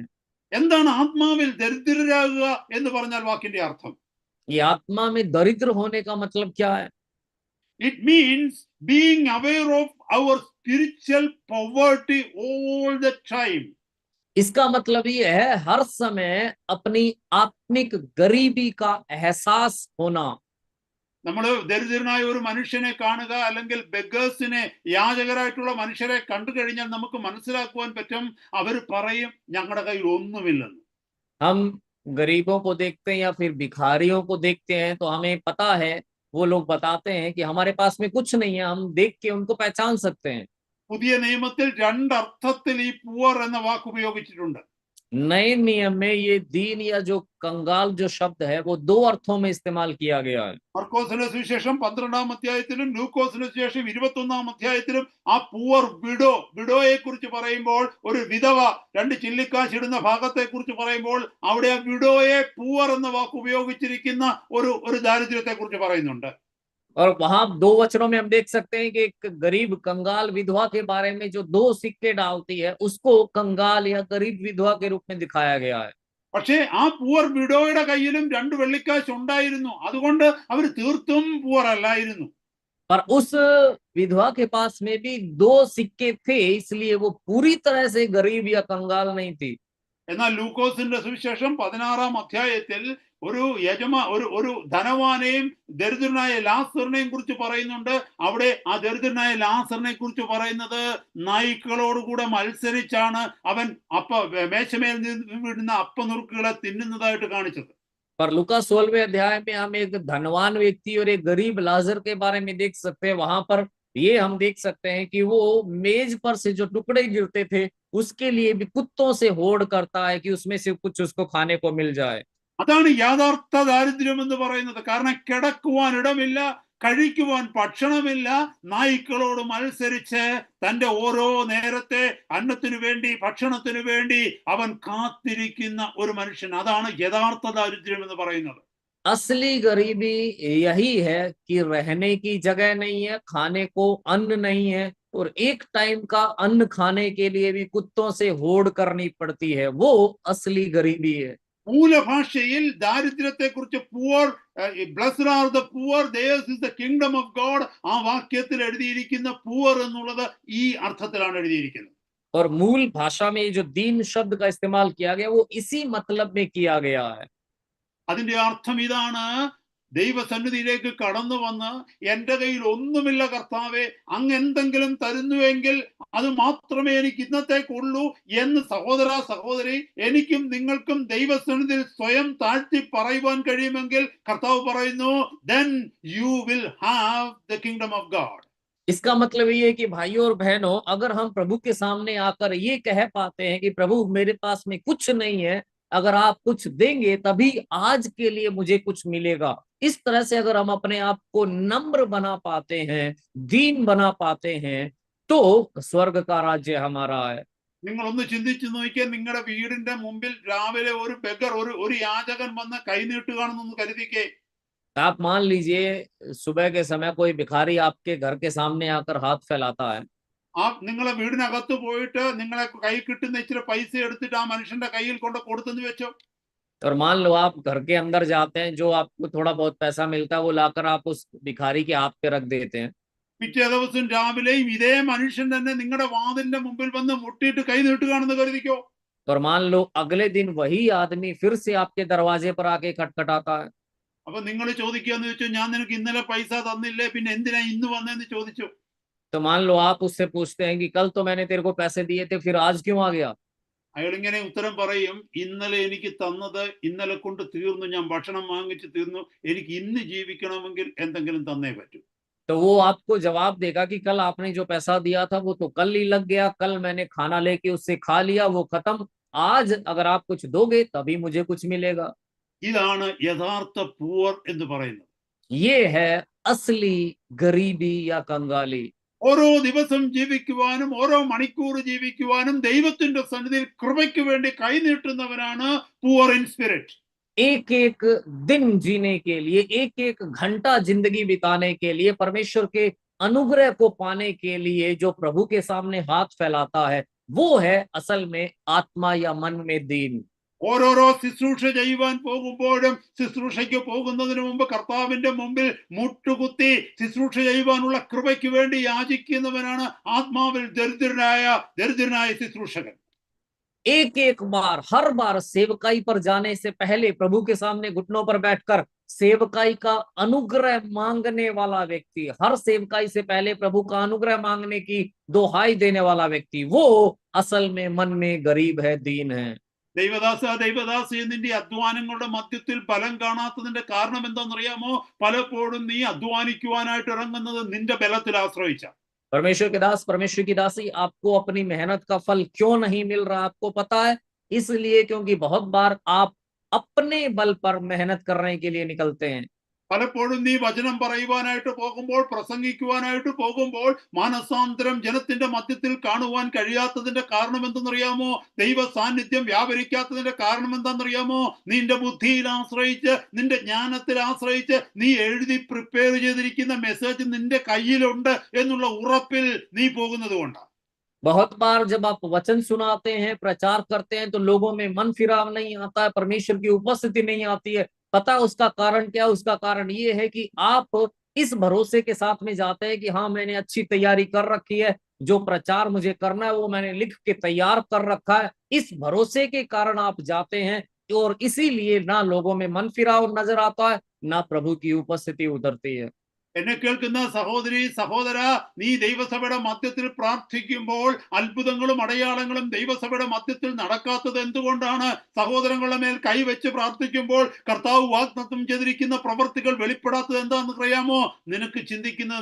എന്താണ് ആത്മാവിൽ ദരിദ്രരാകുക എന്ന് പറഞ്ഞാൽ വാക്കിന്റെ അർത്ഥം? ये आत्मा में दरिद्र होने का मतलब क्या है? It means being aware of our spiritual poverty all the time. इसका मतलब ये है हर समय अपनी आत्मिक गरीबी का एहसास होना। നമ്മൾ ദരിദ്രനായ ഒരു മനുഷ്യനെ കാണുക, അല്ലെങ്കിൽ ബെഗേഴ്സിനെ, യാചകരായിട്ടുള്ള മനുഷ്യരെ കണ്ടു കഴിഞ്ഞാൽ നമുക്ക് മനസ്സിലാക്കുവാൻ പറ്റും, അവർ പറയും ഞങ്ങളുടെ കയ്യിൽ ഒന്നുമില്ലെന്ന്. हम गरीबों को देखते हैं या फिर भिखारियों को देखते हैं तो हमें पता है, वो लोग बताते हैं कि हमारे पास में कुछ नहीं है, हम देख के उनको पहचान सकते हैं। പുതിയ നിയമത്തിൽ 2 അർത്ഥത്തിൽ ഈ പുവർ എന്ന വാക്ക് ഉപയോഗിച്ചിട്ടുണ്ട്. नए नियम में ये दीन या जो कंगाल जो शब्द है वो 2 अर्थों में इस्तेमाल किया गया है। മർക്കോസിന്റെ സുവിശേഷം 12-ാം അധ്യായത്തിലും ലൂക്കോസിന്റെ സുവിശേഷം 21-ാം അധ്യായത്തിലും ആ പുവർ വിഡോയെ കുറിച്ച് പറയുമ്പോൾ, ഒരു വിധവ 2 ചില്ലിക്കാശ് ഇടുന്ന ഭാഗത്തെ കുറിച്ച് പറയുമ്പോൾ, അവിടെ ആ വിഡോയെ പുവർ എന്ന വാക്ക് ഉപയോഗിച്ചിരിക്കുന്ന ഒരു ദാരിദ്ര്യത്തെ കുറിച്ച് പറയുന്നുണ്ട്. और वहां 2 वचनों में हम देख सकते हैं कि एक गरीब कंगाल विधवा के बारे में जो 2 सिक्के डालती है उसको कंगाल या गरीब विधवा के रूप में दिखाया गया है। പക്ഷേ ആ പുവർ വിഡോയുടെ കയ്യിലും 2 വെള്ളിക്കാശ് ഉണ്ടായിരുന്നു. അതുകൊണ്ട് അവർ തീർത്തും പുവർ അല്ലായിരുന്നു. पर उस विधवा के पास में भी 2 सिक्के थे, इसलिए वो पूरी तरह से गरीब या कंगाल नहीं थी। എന്നാൽ ലൂക്കോസിന്റെ സുവിശേഷം 16-ാം അധ്യായത്തിൽ ഒരു ധനവാനെയും ദരിദ്രനായ ലാസറിനെയും കുറിച്ച് പറയുന്നുണ്ട്. അവിടെ ആ ദരിദ്രനായ ലാസറിനെ കുറിച്ച് പറയുന്നത് നായ്ക്കളോടുകൂടെ മത്സരിച്ചാണ് അവൻ മേശമേൽ നിന്ന് വിടുന്ന അപ്പനുറുക്കുകളെ തിന്നുന്നതായിട്ട് കാണിച്ചത്. पर लूका 16वें अध्याय में हम एक धनवान व्यक्ति और एक गरीब लाजर के बारे में देख सकते हैं। वहां पर ये हम देख सकते हैं कि वो मेज पर से जो टुकड़े गिरते थे उसके लिए भी कुत्तों से होड़ करता है कि उसमें से कुछ उसको खाने को मिल जाए। അതാണ് യാഥാർത്ഥ ദാരിദ്ര്യം എന്ന് പറയുന്നത്. കാരണം കിടക്കുവാൻ ഇടമില്ല, കഴിക്കുവാൻ ഭക്ഷണമില്ല, നായ്ക്കളോട് മത്സരിച്ച് തന്റെ ഓരോ നേരത്തെ അന്നത്തിനു വേണ്ടി, ഭക്ഷണത്തിനു വേണ്ടി അവൻ കാത്തിരിക്കുന്ന ഒരു മനുഷ്യൻ. അതാണ് യഥാർത്ഥ ദാരിദ്ര്യം എന്ന് പറയുന്നത്. असली गरीबी यही है कि रहने की जगह नहीं है, खाने को अन्न नहीं है, और एक टाइम का अन्न खाने के लिए भी कुत्तों से होड़ करनी पड़ती है। वो असली गरीबी है। മൂലഭാഷയിൽ ദാരിദ്ര്യത്തെ കുറിച്ച് poor, blessed are the poor, theirs is the kingdom of God, ആ വാക്യത്തിൽ എഴുതിയിരിക്കുന്ന പൂവർ എന്നുള്ളത് ഈ അർത്ഥത്തിലാണ് എഴുതിയിരിക്കുന്നത്. और मूल भाषा में जो दीन शब्द का इस्तेमाल किया गया वो इसी मतलब में किया गया है। അതിന്റെ അർത്ഥം ഇതാണ്: ദൈവസന്നിധിയിലേക്ക് കടന്നു വന്ന് എൻ്റെ കയ്യിൽ ഒന്നുമില്ല കർത്താവേ, അങ്ങ് എന്തെങ്കിലും തരുന്നുവെങ്കിൽ അത് മാത്രമേ എനിക്ക് ഇന്നത്തേക്കുള്ളൂ എന്ന് സഹോദര സഹോദരി, എനിക്കും നിങ്ങൾക്കും ദൈവസന്നിധിയിൽ സ്വയം താഴ്ത്തി പറയുവാൻ കഴിയുമെങ്കിൽ കർത്താവ് പറയുന്നു, then you will have the kingdom of God. इसका मतलब ये है कि भाइयों और बहनों, अगर हम प्रभु के सामने आकर ये कह पाते हैं कि प्रभु मेरे पास में कुछ नहीं है, अगर आप कुछ देंगे तभी आज के लिए मुझे कुछ मिलेगा, इस तरह से अगर हम अपने आप को नम्र बना पाते हैं, दीन बना पाते हैं, तो स्वर्ग का राज्य हमारा है। നിങ്ങളൊന്ന് ചിന്തിച്ചു നോക്കിയാൽ, നിങ്ങളുടെ വീടിന്റെ മുമ്പിൽ രാവിലെ ഒരു ബെഗർ, ഒരു യാചകൻ വന്ന് കൈനീട്ടുകയാണെന്നൊന്ന് കരുതിക്കേ. आप मान लीजिए सुबह के समय कोई भिखारी आपके घर के सामने आकर हाथ फैलाता है, ആ നിങ്ങളെ വീടിനകത്ത് പോയിട്ട് നിങ്ങളെ കൈ കിട്ടുന്ന ഇച്ചിരി പൈസ എടുത്തിട്ട് ആ മനുഷ്യന്റെ കയ്യിൽ കൊണ്ട് കൊടുത്തെന്ന് വെച്ചോ. और मान लो आप घर के अंदर जाते हैं, जो आपको थोड़ा बहुत पैसा मिलता है वो लाकर आप उस भिखारी के हाथ पे रख देते हैं। പിറ്റേ ദിവസം രാവിലെയും ഇതേ മനുഷ്യൻ തന്നെ നിങ്ങളുടെ വാതിലിന്റെ മുമ്പിൽ വന്ന് മുട്ടിയിട്ട് കൈ നീട്ടുകയാണെന്ന് കരുതിക്കോ. और मान लो अगले दिन वही आदमी फिर से आपके दरवाजे पर आके खटखटाता है। അപ്പൊ നിങ്ങൾ ചോദിക്കുകയെന്ന് വെച്ചു, ഞാൻ നിനക്ക് ഇന്നലെ പൈസ തന്നില്ലേ, പിന്നെ എന്തിനാ ഇന്ന് വന്നെന്ന് ചോദിച്ചു. तो मान लो आप उससे पूछते हैं कि कल तो मैंने तेरे को पैसे दिए थे, फिर आज क्यों आ गया? അയാൾ ഇങ്ങനെ ഉത്തരം പറയും, ഇന്നലെ എനിക്ക് തന്നത് ഇന്നലെ കൊണ്ട് തീർന്നു, ഞാൻ ഭക്ഷണം വാങ്ങിച്ച് തീർന്നു, എനിക്ക് ഇന്ന് ജീവിക്കണമെങ്കിൽ എന്തെങ്കിലും തന്നേ പറ്റൂ. तो वो आपको जवाब देगा कि कल आपने जो पैसा दिया था वो तो कल ही लग गया, कल मैंने खाना लेके उससे खा लिया, वो खत्म, आज अगर आप कुछ दोगे तभी मुझे कुछ मिलेगा। ഇതാണ് യഥാർത്ഥ പൂവർ എന്ന് പറയുന്നത്. ये है असली गरीबी या कंगाली। ഓരോ ദിവസം ജീവിക്കുവാനും ഓരോ മണിക്കൂർ ജീവിക്കുവാനും ദൈവത്തിന്റെ സന്നിധിയിൽ കൃപയ്ക്ക് വേണ്ടി കൈനീട്ടുന്നവനാണ് പൂവർ ഇൻ സ്പിരിറ്റ്. एक एक दिन जीने के लिए, एक एक घंटा जिंदगी बिताने के लिए, परमेश्वर के अनुग्रह को पाने के लिए जो प्रभु के सामने हाथ फैलाता है, वो है असल में आत्मा या मन में दीन। ഓരോരോ ശുശ്രൂഷ ചെയ്യുവാൻ പോകുമ്പോഴും ശുശ്രൂഷയ്ക്ക് പോകുന്നതിന് മുമ്പ് കർത്താവിന്റെ മുമ്പിൽ മുട്ടുകുത്തി ശുശ്രൂഷ ചെയ്യുവാനുള്ള കൃപയ്ക്ക് വേണ്ടി യാചിക്കുന്നവനാണ് ആത്മാവിൽ ദരിദ്രനായ ശുശ്രൂഷകൻ. एक एक बार, हर बार सेवकाई पर जाने से पहले प्रभु के सामने घुटनों पर बैठकर सेवकाई का अनुग्रह मांगने वाला व्यक्ति, हर सेवकाई से पहले प्रभु का अनुग्रह मांगने की दोहाई देने वाला व्यक्ति, वो असल में मन में गरीब है, दीन है। ദൈവദാസ നിന്റെ അധ്വാനങ്ങളുടെ മധ്യത്തിൽ ഫലം കാണാത്തതിന്റെ കാരണം എന്താണെന്നറിയാമോ? പലപ്പോഴും നീ അധ്വാനിക്കുവാനായിട്ട് ഇറങ്ങുന്നത് നിന്റെ ബലത്തിൽ ആശ്രയിച്ച. परमेश्वर के दास, परमेश्वर की दासी, आपको अपनी मेहनत का फल क्यों नहीं मिल रहा आपको पता है? इसलिए क्योंकि बहुत बार आप अपने बल पर मेहनत करने के लिए निकलते हैं। പലപ്പോഴും നീ വചനം പറയുവാനായിട്ട് പോകുമ്പോൾ, പ്രസംഗിക്കുവാനായിട്ട് പോകുമ്പോൾ മാനസാന്തരം ജനത്തിന്റെ മധ്യത്തിൽ കാണുവാൻ കഴിയാത്തതിന്റെ കാരണം എന്തെന്നറിയാമോ? ദൈവ സാന്നിധ്യം വ്യാപരിക്കാത്തതിന്റെ കാരണം എന്താണെന്നറിയാമോ? നിന്റെ ബുദ്ധിയിൽ ആശ്രയിച്ച്, നിന്റെ ജ്ഞാനത്തിൽ ആശ്രയിച്ച് നീ എഴുതി പ്രിപ്പയർ ചെയ്തിരിക്കുന്ന മെസ്സേജ് നിന്റെ കയ്യിലുണ്ട് എന്നുള്ള ഉറപ്പിൽ നീ പോകുന്നത് കൊണ്ടാണ്. बहुत बार जब आप वचन सुनाते हैं, प्रचार करते हैं, तो लोगों में मन फिराव नहीं आता है, परमेश्वर की उपस्थिति नहीं आती है। पता उसका कारण क्या? उसका कारण ये है कि आप इस भरोसे के साथ में जाते हैं कि हाँ, मैंने अच्छी तैयारी कर रखी है, जो प्रचार मुझे करना है वो मैंने लिख के तैयार कर रखा है। इस भरोसे के कारण आप जाते हैं, और इसीलिए ना लोगों में मन फिराव नजर आता है, ना प्रभु की उपस्थिति उतरती है। എന്നെ കേൾക്കുന്ന സഹോദരി സഹോദര, നീ ദൈവസഭയുടെ മധ്യത്തിൽ പ്രാർത്ഥിക്കുമ്പോൾ അത്ഭുതങ്ങളും അടയാളങ്ങളും ദൈവസഭയുടെ മധ്യത്തിൽ നടക്കാത്തത് എന്തുകൊണ്ടാണ്? സഹോദരങ്ങളുടെ മേൽ കൈവച്ച് പ്രാർത്ഥിക്കുമ്പോൾ കർത്താവ് വാഗ്ദത്തം ചെയ്തിരിക്കുന്ന പ്രവർത്തികൾ വെളിപ്പെടാത്തത് എന്താണെന്ന് അറിയാമോ? നിനക്ക്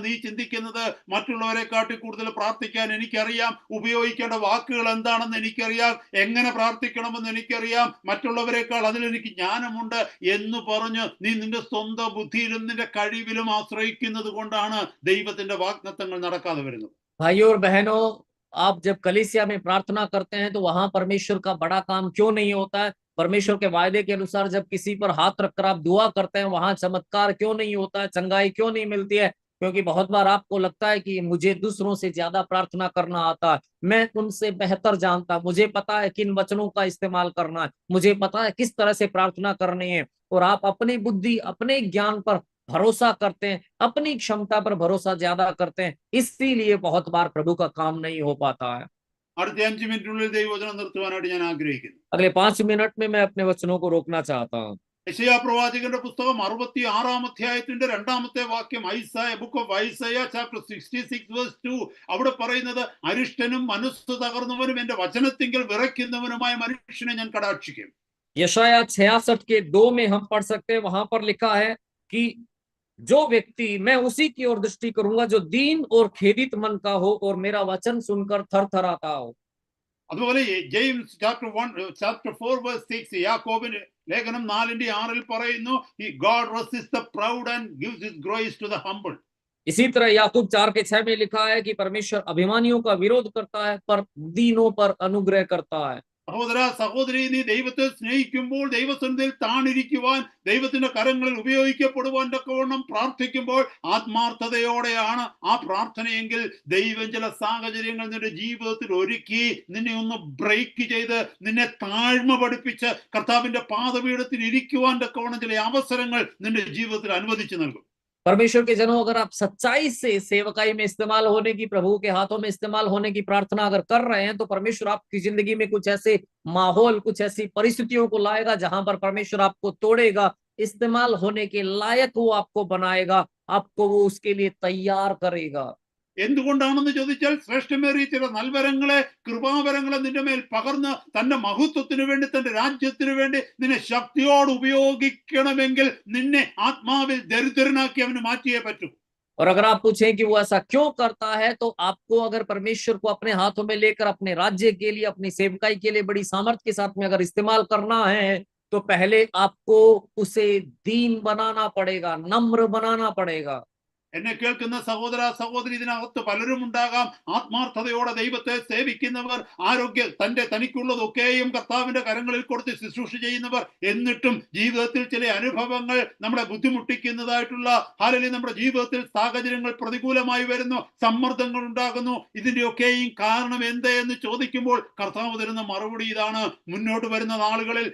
നീ ചിന്തിക്കുന്നത് മറ്റുള്ളവരെ കാട്ടി കൂടുതൽ പ്രാർത്ഥിക്കാൻ എനിക്കറിയാം, ഉപയോഗിക്കേണ്ട വാക്കുകൾ എന്താണെന്ന് എനിക്കറിയാം, എങ്ങനെ പ്രാർത്ഥിക്കണമെന്ന് എനിക്കറിയാം, മറ്റുള്ളവരെക്കാൾ അതിലെനിക്ക് ജ്ഞാനമുണ്ട് എന്ന് പറഞ്ഞ് നീ നിന്റെ സ്വന്തം ബുദ്ധിയിലും നിന്റെ കഴിവിലും ആശ്രയിക്കും ജീവിക്കുന്നത് കൊണ്ടാണ് ദൈവത്തിന്റെ വാഗ്ദത്തങ്ങൾ നടക്കാതെ വരുന്നത്. भाइयों और बहनों, आप जब कलीसिया में प्रार्थना करते हैं तो वहां परमेश्वर का बड़ा काम क्यों नहीं होता है? परमेश्वर के वायदे के अनुसार जब किसी पर हाथ रखकर आप दुआ करते हैं वहां चमत्कार क्यों नहीं होता है, चंगाई क्यों नहीं मिलती है? क्योंकि बहुत बार आपको लगता है कि मुझे दूसरों से ज्यादा प्रार्थना करना आता है, मैं उनसे बेहतर जानता, मुझे पता है किन वचनों का इस्तेमाल करना है, मुझे पता है किस तरह से प्रार्थना करनी है, और आप अपनी बुद्धि अपने ज्ञान पर भरोसा करते हैं, अपनी क्षमता पर भरोसा ज्यादा करते हैं, इसीलिए बहुत बार प्रभु का काम नहीं हो पाता है। അടുത്ത 5 മിനിറ്റിനുള്ളിൽ ദൈവവചനം നിർത്തുവാനായിട്ട് ഞാൻ ആഗ്രഹിക്കുന്നു. अगले 5 मिनट में मैं अपने वचनों को रोकना चाहता हूँ। യെശയ്യാ പ്രവാചകന്റെ പുസ്തകം 66 അധ്യായത്തിന്റെ 2-ാമത്തെ വാക്യം, book of Isaiah chapter 66 verse 2, അവിടെ പറയുന്നത്, അരിഷ്ടനും മനസ്സ് തകർന്നവനും എന്റെ വചനത്തിങ്കൽ വിറയ്ക്കുന്നവനുമായ മനുഷ്യനെ ഞാൻ കടാക്ഷിക്കും. यशाया 66 के 2 में हम पढ़ सकते हैं, वहां पर लिखा है कि जो व्यक्ति, मैं उसी की ओर दृष्टि करूंगा जो दीन और खेदित मन का हो और मेरा वचन सुनकर थरथराता हो। അതുപോലെ ജെയിംസ് ചാപ്റ്റർ 4 വേഴ്സ് 6, യാക്കോബിന്റെ ലേഖനം 4:6 പറയുന്നു, God resists the proud and gives his grace to the humble. इसी तरह याकूब 4:6 में लिखा है कि परमेश्वर अभिमानियों का विरोध करता है पर दीनों पर अनुग्रह करता है। സഹോദര സഹോദരി, നീ ദൈവത്തെ സ്നേഹിക്കുമ്പോൾ, ദൈവസന്നിധിയിൽ താണിരിക്കുവാൻ, ദൈവത്തിന്റെ കരങ്ങളിൽ ഉപയോഗിക്കപ്പെടുവാൻ തക്കവണ്ണം പ്രാർത്ഥിക്കുമ്പോൾ ആത്മാർത്ഥതയോടെയാണ് ആ പ്രാർത്ഥനയെങ്കിൽ ദൈവം ചില സാഹചര്യങ്ങൾ നിന്റെ ജീവിതത്തിൽ ഒരുക്കി നിന്നെ ഒന്ന് ബ്രേക്ക് ചെയ്ത് നിന്നെ താഴ്മ പഠിപ്പിച്ച് കർത്താവിന്റെ പാദപീഠത്തിൽ ഇരിക്കുവാൻ തക്കവണ്ണം ചില അവസരങ്ങൾ നിന്റെ ജീവിതത്തിൽ അനുവദിച്ചു നൽകും. परमेश्वर के जनों, अगर आप सच्चाई से सेवकाई में इस्तेमाल होने की, प्रभु के हाथों में इस्तेमाल होने की प्रार्थना अगर कर रहे हैं तो परमेश्वर आपकी जिंदगी में कुछ ऐसे माहौल, कुछ ऐसी परिस्थितियों को लाएगा जहां पर परमेश्वर आपको तोड़ेगा, इस्तेमाल होने के लायक वो आपको बनाएगा, आपको वो उसके लिए तैयार करेगा। എന്തുകൊണ്ടാണെന്ന് ചോദിച്ചാൽ, ശ്രേഷ്ഠമേറിയ ചില നൽവരങ്ങളെ, കൃപാവരങ്ങളെ നിന്റെ മേൽ പകർന്ന് തന്റെ മഹത്വത്തിന് വേണ്ടി, തന്റെ രാജ്യത്തിന് വേണ്ടി നിന്നെ ശക്തിയോട് ഉപയോഗിക്കണമെങ്കിൽ നിന്നെ ആത്മാവിൽ ദരിദ്രനാക്കി അവന് മാറ്റിയേ പറ്റൂ. और अगर आप पूछें कि वो ऐसा क्यों करता है, तो आपको अगर परमेश्वर को अपने हाथों में लेकर अपने राज्य के लिए, अपनी सेवकाई के लिए बड़ी सामर्थ्य के साथ में अगर इस्तेमाल करना है, तो पहले आपको उसे दीन बनाना पड़ेगा, नम्र बनाना पड़ेगा। എന്നെ കേൾക്കുന്ന സഹോദര സഹോദരി, ഇതിനകത്ത് പലരും ഉണ്ടാകാം ആത്മാർത്ഥതയോടെ ദൈവത്തെ സേവിക്കുന്നവർ, തനിക്കുള്ളതൊക്കെയും കർത്താവിന്റെ കരങ്ങളിൽ കൊടുത്ത് ശുശ്രൂഷ ചെയ്യുന്നവർ, എന്നിട്ടും ജീവിതത്തിൽ ചില അനുഭവങ്ങൾ നമ്മളെ ബുദ്ധിമുട്ടിക്കുന്നതായിട്ടുള്ള, അല്ലെങ്കിൽ നമ്മുടെ ജീവിതത്തിൽ സാഹചര്യങ്ങൾ പ്രതികൂലമായി വരുന്നു, സമ്മർദ്ദങ്ങൾ ഉണ്ടാകുന്നു. ഇതിന്റെയൊക്കെയും കാരണം എന്തേ എന്ന് ചോദിക്കുമ്പോൾ കർത്താവ് തരുന്ന മറുപടി ഇതാണ്: മുന്നോട്ട് വരുന്ന നാളുകളിൽ,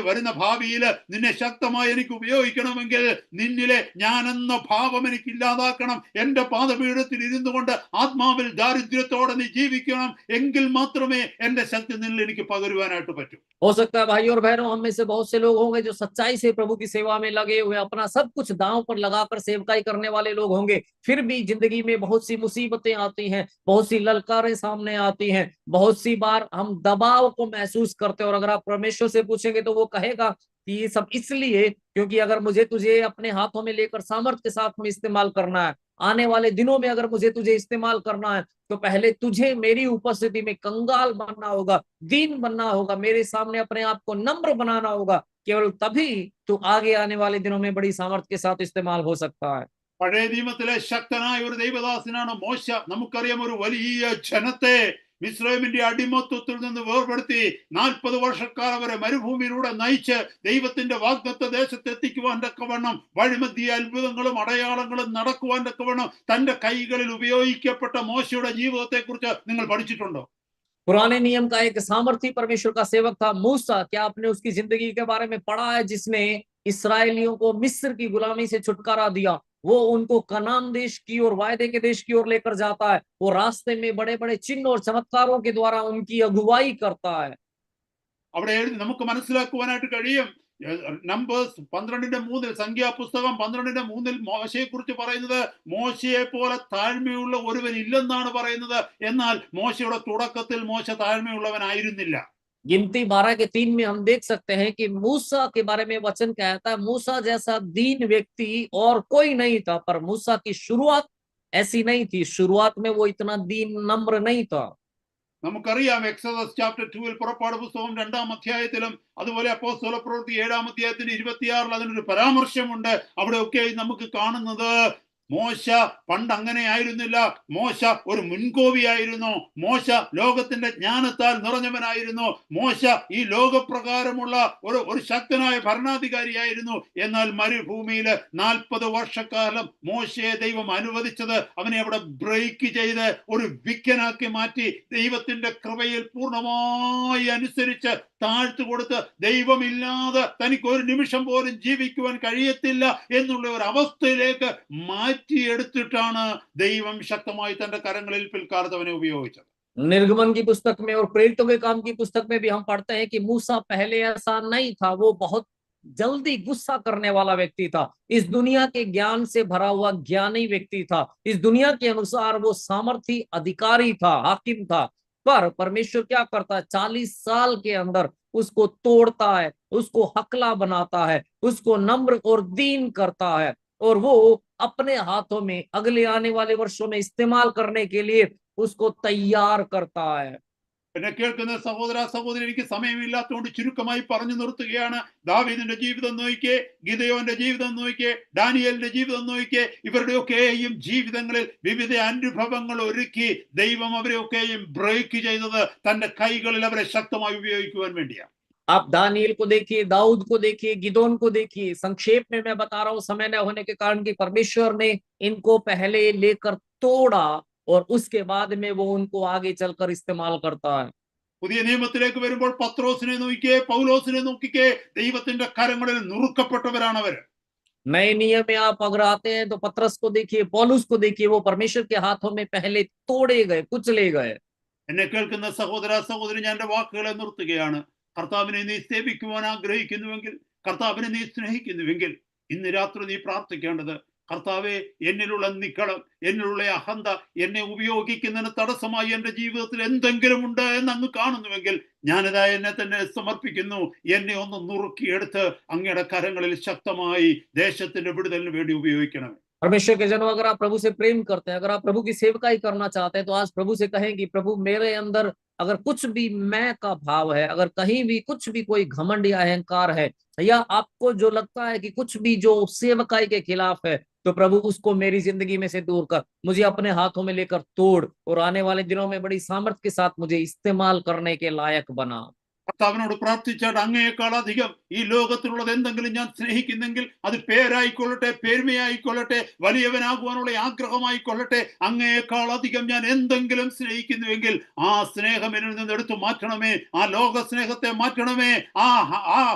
വരുന്ന ഭാവിയിൽ നിന്നെ ശക്തമായി എനിക്ക് ഉപയോഗിക്കണമെങ്കിൽ നിന്നിലെ ഞാനെന്ന ഭാവം എനിക്കില്ല ാക്കണം. എന്റെ പാദപീഠത്തിൽ ഇരുന്നു കൊണ്ട് ആത്മാവിൽ ദാരിദ്ര്യത്തോടെ നീ ജീവിക്കണം. എങ്കിൽ മാത്രമേ എന്റെ ശക്തി നിന്നിൽ എനിക്ക് പകരുവാനായിട്ട് പറ്റൂ. हो सकता है भाई और बहनों, हम में से बहुत से लोग होंगे जो सच्चाई से प्रभु की सेवा में लगे हुए, अपना सब कुछ दांव पर लगाकर सेवकाई करने वाले लोग होंगे, फिर भी जिंदगी में बहुत सी मुसीबतें आती हैं, बहुत सी ललकारें सामने आती हैं, बहुत सी बार हम दबाव को महसूस करते हैं। और अगर आप परमेश्वर से पूछेंगे तो वो कहेगा कि ये सब इसलिए क्योंकि अगर मुझे तुझे अपने हाथों में लेकर सामर्थ्य के साथ में इस्तेमाल करना है, आने वाले दिनों में अगर मुझे तुझे इस्तेमाल करना है, तो पहले तुझे मेरी उपस्थिति में कंगाल बनना होगा, दीन बनना होगा, मेरे सामने अपने आप को नम्र बनाना होगा। केवल तभी तो आगे आने वाले दिनों में बड़ी सामर्थ्य के साथ इस्तेमाल हो सकता है। പഴയ നിയമത്തിലെ ശക്തനായ ഒരു ദൈവദാസനാണ് മോശ. നമുക്കറിയാം, ഒരു വലിയ ജനത്തെ മിസ്രൈമിന്റെ അടിമത്വത്തിൽ നിന്ന് വേർപെടുത്തി 40 വർഷക്കാലം വരെ മരുഭൂമിയിലൂടെ നയിച്ച് ദൈവത്തിന്റെ വാഗ്ദത്ത ദേശത്ത് എത്തിക്കുവാൻ തക്കവണ്ണം വഴിമധ്യ അത്ഭുതങ്ങളും അടയാളങ്ങളും നടക്കുവാൻ തക്കവണ്ണം തന്റെ കൈകളിൽ ഉപയോഗിക്കപ്പെട്ട മോശയുടെ ജീവിതത്തെ കുറിച്ച് നിങ്ങൾ പഠിച്ചിട്ടുണ്ടോ? पुराने नियम का एक सामर्थी परमेश्वर का सेवक था मूसा। क्या आपने उसकी जिंदगी के बारे में पढ़ा है, जिसने इस्राएलियों को मिस्र की गुलामी से छुटकारा दिया? वो उनको कनान देश की ओर, वायदे के देश की ओर लेकर जाता है। वो रास्ते में बड़े बड़े चिन्ह और चमत्कारों के द्वारा उनकी अगुवाई करता है। അവിടെ നമുക്ക് മനസ്സിലാക്കുവാനായിട്ട് കഴിയും. നമ്പേഴ്സ് 12:3, സംഖ്യാപുസ്തകം 12:3 മോശയെ കുറിച്ച് പറയുന്നത്, മോശയെ പോലെ താഴ്മയുള്ള ഒരുവൻ ഇല്ലെന്നാണ് പറയുന്നത്. എന്നാൽ മോശയുടെ തുടക്കത്തിൽ മോശ താഴ്മയുള്ളവനായിരുന്നില്ല. गिनती 12 के 3 में हम देख सकते हैं कि मूसा के बारे में वचन कहता है, मूसा जैसा दीन व्यक्ति और कोई नहीं था। पर मूसा की शुरुआत ऐसी नहीं थी, शुरुआत में वो इतना दीन नम्र नहीं था। നമുക്കറിയാം, എക്സോഡസ് ചാപ്റ്റർ 2 പുറപ്പാട് പുസ്തകം 2-ാം അധ്യായത്തിലും അതുപോലെ അപ്പോസ്തല പ്രവൃത്തി 7-ാം അധ്യായത്തിന്റെ 26 അതിനൊരു പരാമർശമുണ്ട്. അവിടെയൊക്കെ നമുക്ക് കാണുന്നത് മോശ പണ്ട് അങ്ങനെ ആയിരുന്നില്ല. മോശ ഒരു മുൻകോപിയായിരുന്നു. മോശ ലോകത്തിന്റെ ജ്ഞാനത്താൽ നിറഞ്ഞവനായിരുന്നു. മോശ ഈ ലോകപ്രകാരമുള്ള ഒരു ശക്തനായ ഭരണാധികാരിയായിരുന്നു. എന്നാൽ മരുഭൂമിയിൽ 40 വർഷക്കാലം മോശയെ ദൈവം അനുവദിച്ചത് അവനെ അവിടെ ബ്രേക്ക് ചെയ്ത് ഒരു വിക്കനാക്കി മാറ്റി ദൈവത്തിന്റെ കൃപയിൽ പൂർണ്ണമായി അനുസരിച്ച് താഴ്ത്തു കൊടുത്ത് ദൈവമില്ലാതെ തനിക്ക് ഒരു നിമിഷം പോലും ജീവിക്കുവാൻ കഴിയത്തില്ല എന്നുള്ള ഒരു അവസ്ഥയിലേക്ക് മാറ്റിയെടുത്തിട്ടാണ് ദൈവം ശക്തമായി തന്റെ കരങ്ങളിൽ പിൽക്കാലത്ത് അവനെ ഉപയോഗിച്ചത്. निर्गमन की पुस्तक में और प्रेरितों के काम की पुस्तक में भी हम पढ़ते हैं कि मूसा पहले ऐसा नहीं था। वो बहुत जल्दी गुस्सा करने वाला व्यक्ति था। इस दुनिया के ज्ञान से भरा हुआ ज्ञानी व्यक्ति था। इस दुनिया के अनुसार वो सामर्थी अधिकारी था, हाकिम था। पर परमेश्वर क्या करता है? 40 साल के अंदर उसको तोड़ता है, उसको हकला बनाता है, उसको नम्र और दीन करता है, और वो अपने हाथों में अगले आने वाले वर्षों में इस्तेमाल करने के लिए उसको तैयार करता है। എന്നെ കേൾക്കുന്ന സഹോദര സഹോദരി, എനിക്ക് സമയമില്ലാത്തതുകൊണ്ട് ചുരുക്കമായി പറഞ്ഞു നിർത്തുകയാണ്. ദാവീദിന്റെ ജീവിതം നോക്കിയേ, ഗിദെയോന്റെ ജീവിതം നോക്കിയേ, ഡാനിയേലിന്റെ ജീവിതം നോക്കിയേ. ഇവരുടെയൊക്കെയും ജീവിതങ്ങളിൽ വിവിധ അനുഭവങ്ങൾ ഒരുക്കി ദൈവം അവരെയൊക്കെയും ബ്രേക്ക് ചെയ്തത് തന്റെ കൈകളിൽ അവരെ ശക്തമായി ഉപയോഗിക്കുവാൻ വേണ്ടിയാണ്. आप दानियल को देखिए, दाऊद को देखिए, गिदोन को देखिए। संक्षेप में मैं बता रहा हूं समय न होने के कारण कि परमेश्वर ने इनको पहले लेकर तोड़ा और उसके बाद में वो उनको आगे चलकर इस्तेमाल करता है। പുതിയ നിയമത്തിലേക്ക് വരുമ്പോൾ പത്രോസിനെ നോക്കിക്കേ, പൗലോസിനെ നോക്കിക്കേ, ദൈവത്തിന്റെ കരങ്ങളിൽ നുറുക്കപ്പെട്ടവരാണ് അവർ. नए नियम में आप अगर आते हैं तो पतरस को देखिए, पौलुस को देखिए, वो परमेश्वर के हाथों में पहले तोड़े गए, कुचले गए। എന്നെ കേൾക്കുന്ന സഹോദര സഹോദരി, ഞാൻ എന്റെ വാക്കുകളെ നിർത്തുകയാണ്. കർത്താവിനെ നീ സേവിക്കുവാൻ ആഗ്രഹിക്കുന്നുവെങ്കിൽ, കർത്താവിനെ നീ സ്നേഹിക്കുന്നുവെങ്കിൽ, ഇന്ന് രാത്രി നീ പ്രാർത്ഥിക്കേണ്ടത്, കർത്താവെ, എന്നിലുള്ള നിക്കളം, എന്നിലുള്ള അഹന്ത എന്നെ ഉപയോഗിക്കുന്നതിന് തടസ്സമായി എന്റെ ജീവിതത്തിൽ എന്തെങ്കിലും ഉണ്ട് എന്ന് അങ്ങ് കാണുന്നുവെങ്കിൽ, ഞാനിതാ എന്നെ തന്നെ സമർപ്പിക്കുന്നു. എന്നെ ഒന്ന് നുറുക്കിയെടുത്ത് അങ്ങയുടെ കരങ്ങളിൽ ശക്തമായി ദേശത്തിന്റെ വിടുതലിന് വേണ്ടി ഉപയോഗിക്കണം. परमेश्वर के जनों, अगर आप प्रभु से प्रेम करते हैं, अगर आप प्रभु की सेवकाई करना चाहते हैं, तो आज प्रभु से कहें कि प्रभु, मेरे अंदर अगर कुछ भी मैं का भाव है, अगर कहीं भी कुछ भी कोई घमंड या अहंकार है, या आपको जो लगता है कि कुछ भी जो सेवकाई के खिलाफ है, तो प्रभु उसको मेरी जिंदगी में से दूर कर, मुझे अपने हाथों में लेकर तोड़, और आने वाले दिनों में बड़ी सामर्थ्य के साथ मुझे इस्तेमाल करने के लायक बना। കർത്താവിനോട് പ്രാർത്ഥിച്ചാൽ അങ്ങയേക്കാൾ അധികം ഈ ലോകത്തിലുള്ളത് എന്തെങ്കിലും ഞാൻ സ്നേഹിക്കുന്നെങ്കിൽ, അത് പേരായിക്കൊള്ളട്ടെ, പെരുമയായിക്കൊള്ളട്ടെ, വലിയവനാകുവാനുള്ള ആഗ്രഹമായിക്കൊള്ളട്ടെ, അങ്ങയേക്കാൾ അധികം ഞാൻ എന്തെങ്കിലും സ്നേഹിക്കുന്നുവെങ്കിൽ ആ സ്നേഹം എന്നിൽ നിന്ന് എടുത്തു മാറ്റണമേ. ആ ലോക സ്നേഹത്തെ മാറ്റണമേ. ആ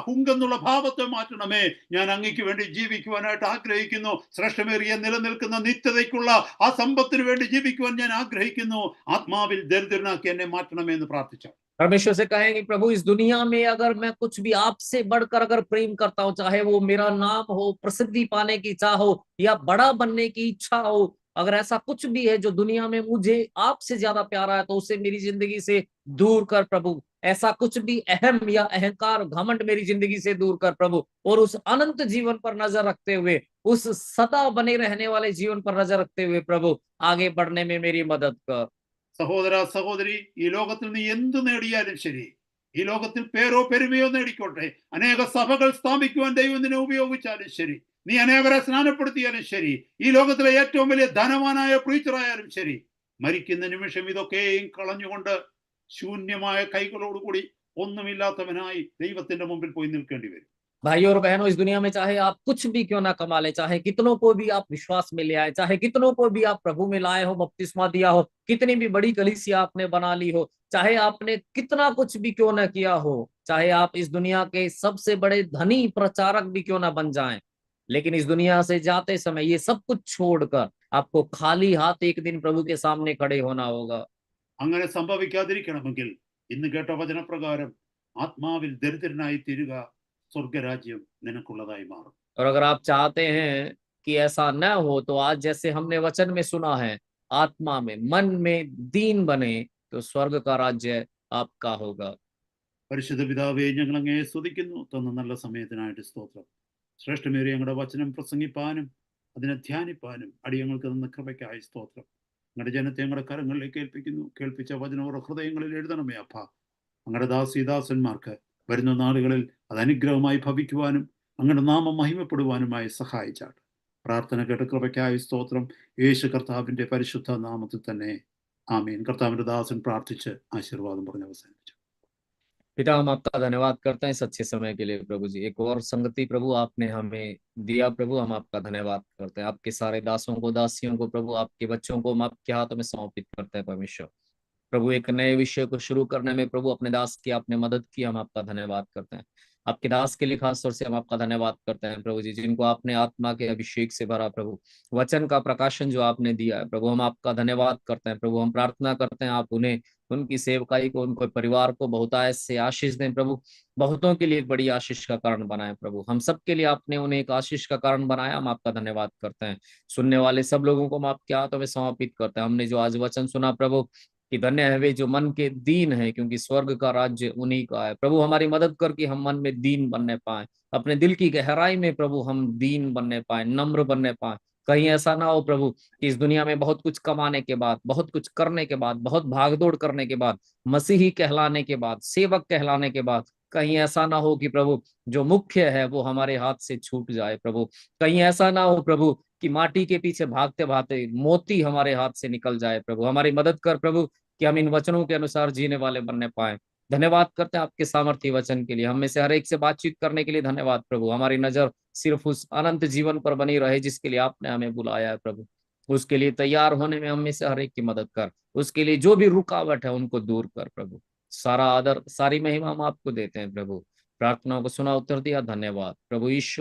ഹുങ്കെന്നുള്ള ഭാവത്തെ മാറ്റണമേ. ഞാൻ അങ്ങയ്ക്ക് വേണ്ടി ജീവിക്കുവാനായിട്ട് ആഗ്രഹിക്കുന്നു. ശ്രേഷ്ഠമേറിയ നിലനിൽക്കുന്ന നിത്യതയ്ക്കുള്ള ആ സമ്പത്തിന് വേണ്ടി ജീവിക്കുവാൻ ഞാൻ ആഗ്രഹിക്കുന്നു. ആത്മാവിൽ ദരിദ്രനാക്കി എന്നെ മാറ്റണമേ എന്ന് പ്രാർത്ഥിച്ചു. परमेश्वर से कहेंगे, प्रभु, इस दुनिया में अगर मैं कुछ भी आपसे बढ़कर अगर प्रेम करता हूं, चाहे वो मेरा नाम हो, प्रसिद्धि पाने की चाह हो, या बड़ा बनने की इच्छा हो, अगर ऐसा कुछ भी है जो दुनिया में मुझे आपसे ज्यादा प्यारा है, तो उसे मेरी जिंदगी से दूर कर प्रभु। ऐसा कुछ भी अहम या अहंकार, घमंड मेरी जिंदगी से दूर कर प्रभु, और उस अनंत जीवन पर नजर रखते हुए, उस सदा बने रहने वाले जीवन पर नजर रखते हुए प्रभु आगे बढ़ने में मेरी मदद कर। സഹോദര സഹോദരി, ഈ ലോകത്തിൽ നീ എന്ത് നേടിയാലും ശരി, ഈ ലോകത്തിൽ പേരോ പെരുമയോ നേടിക്കോട്ടെ, അനേക സഭകൾ സ്ഥാപിക്കുവാൻ ദൈവം നിന്നെ ഉപയോഗിച്ചാലും ശരി, നീ അനേകരെ സ്നാനപ്പെടുത്തിയാലും ശരി, ഈ ലോകത്തിലെ ഏറ്റവും വലിയ ധനവാനായ പ്രീച്ചറായാലും ശരി, മരിക്കുന്ന നിമിഷം ഇതൊക്കെയും കളഞ്ഞുകൊണ്ട് ശൂന്യമായ കൈകളോടുകൂടി ഒന്നുമില്ലാത്തവനായി ദൈവത്തിന്റെ മുമ്പിൽ പോയി നിൽക്കേണ്ടി വരും. भाइयों और बहनों, इस दुनिया में चाहे आप कुछ भी क्यों ना कमा ले, चाहे कितनों को भी आप विश्वास में ले आए, चाहे कितनों को भी आप प्रभु में लाए हो, बपतिस्मा दिया हो, कितनी भी बड़ी कलीसिया आपने बना ली हो, चाहे आपने कितना कुछ भी क्यों ना किया हो, चाहे आप इस दुनिया के सबसे बड़े धनी प्रचारक भी क्यों ना बन जाएं, लेकिन इस दुनिया से जाते समय ये सब कुछ छोड़कर आपको खाली हाथ एक दिन प्रभु के सामने खड़े होना होगा। അങ്ങനെ സംഭവിക്കാതിരിക്കണമെങ്കിൽ ഇന്ന് കേട്ട വചനപ്രകാരം ആത്മാവിൽ ദരിദ്രനായി തീരുക. സ്വർഗരാജ്യം നിനക്കുള്ളതായി മാറും. और अगर आप चाहते हैं कि ऐसा न हो, तो आज जैसे हमने वचन में सुना है, आत्मा में, मन में दीन बने, तो स्वर्ग का राज्य आपका होगा। പരിശുദ്ധ പിതാവേ, ഞങ്ങൾ അങ്ങയെ സ്തുതിക്കുന്നു. തന്ന നല്ല സമയത്തിനായിട്ട് സ്തോത്രം. ശ്രേഷ്ഠമേറിയ ഞങ്ങളുടെ വചനം പ്രസംഗിപ്പാനും അതിനെ ധ്യാനിപ്പാനും അടിയങ്ങൾക്ക് തന്ന കൃപയ്ക്കായി സ്തോത്രം. ഞങ്ങളുടെ ജനത്തെ ഞങ്ങളുടെ കരങ്ങളിലേക്ക് ഏൽപ്പിക്കുന്നു. കേൾപ്പിച്ച വചനം അവരുടെ ഹൃദയങ്ങളിൽ എഴുതണമേ അപ്പ. ഞങ്ങളുടെ ദാസീദാസന്മാർക്ക് വരുന്ന നാളുകളിൽ അത് അനുഗ്രഹമായി ഭവിക്കുവാനും അങ്ങയുടെ നാമം മഹിമപ്പെടുവാനുമായി സഹായിച്ചാട്ടെ. പ്രാർത്ഥന കേട്ട കൃപയ്ക്കായി സ്തോത്രം. യേശു കർത്താവിന്റെ പരിശുദ്ധ നാമത്തിൽ തന്നെ ആമീൻ. കർത്താവിന്റെ ദാസൻ പ്രാർത്ഥിച്ച് ആശീർവാദം പറഞ്ഞ് അവസാനിച്ചു. पिता हम आपका धन्यवाद करते हैं इस अच्छे समय के लिए प्रभु जी। एक और संगति प्रभु आपने हमें दिया प्रभु, हम आपका धन्यवाद करते हैं। आपके सारे दासों को, दासियों को प्रभु, आपके बच्चों को हम आपके हाथों में समर्पित करते हैं परमेश्वर। प्रभु एक नए विषय को शुरू करने में प्रभु अपने दास की आपने मदद की, हम आपका धन्यवाद करते हैं। आपके दास के लिए खास तौर से हम आपका धन्यवाद करते हैं प्रभु जी, जिनको आपने आत्मा के अभिषेक से भरा प्रभु, वचन का प्रकाशन जो आपने दिया है प्रभु, हम आपका धन्यवाद करते हैं प्रभु। हम प्रार्थना करते हैं आप उन्हें, उनकी सेवकाई को, उनके परिवार को बहुतायत से आशीष दें प्रभु, बहुतों के लिए एक बड़ी आशीष का कारण बनाए प्रभु। हम सबके लिए आपने उन्हें एक आशीष का कारण बनाया, हम आपका धन्यवाद करते हैं। सुनने वाले सब लोगों को हम आपके हाथों में समर्पित करते हैं। हमने जो आज वचन सुना प्रभु, कि धन्य है वे जो मन के दीन है, क्योंकि स्वर्ग का राज्य उन्हीं का है। प्रभु हमारी मदद करके हम मन में दीन बनने पाए, अपने दिल की गहराई में प्रभु हम दीन बनने पाए, नम्र बनने पाए। कहीं ऐसा ना हो प्रभु कि इस दुनिया में बहुत कुछ कमाने के बाद, बहुत कुछ करने के बाद, बहुत भागदौड़ करने के बाद, मसीही कहलाने के बाद, सेवक कहलाने के बाद, कहीं ऐसा ना हो कि प्रभु जो मुख्य है वो हमारे हाथ से छूट जाए प्रभु। कहीं ऐसा ना हो प्रभु कि माटी के पीछे भागते भागते मोती हमारे हाथ से निकल जाए प्रभु। हमारी मदद कर प्रभु कि हम इन वचनों के अनुसार जीने वाले बनने पाए। धन्यवाद करते हैं आपके सामर्थ्य वचन के लिए, हम में से हर एक से बातचीत करने के लिए धन्यवाद प्रभु। हमारी नजर सिर्फ उस अनंत जीवन पर बनी रहे जिसके लिए आपने हमें बुलाया है प्रभु। उसके लिए तैयार होने में हम में से हर एक की मदद कर, उसके लिए जो भी रुकावट है उनको दूर कर प्रभु। सारा आदर, सारी महिमा हम आपको देते हैं प्रभु। प्रार्थनाओं को सुना, उत्तर दिया, धन्यवाद प्रभु यीशु।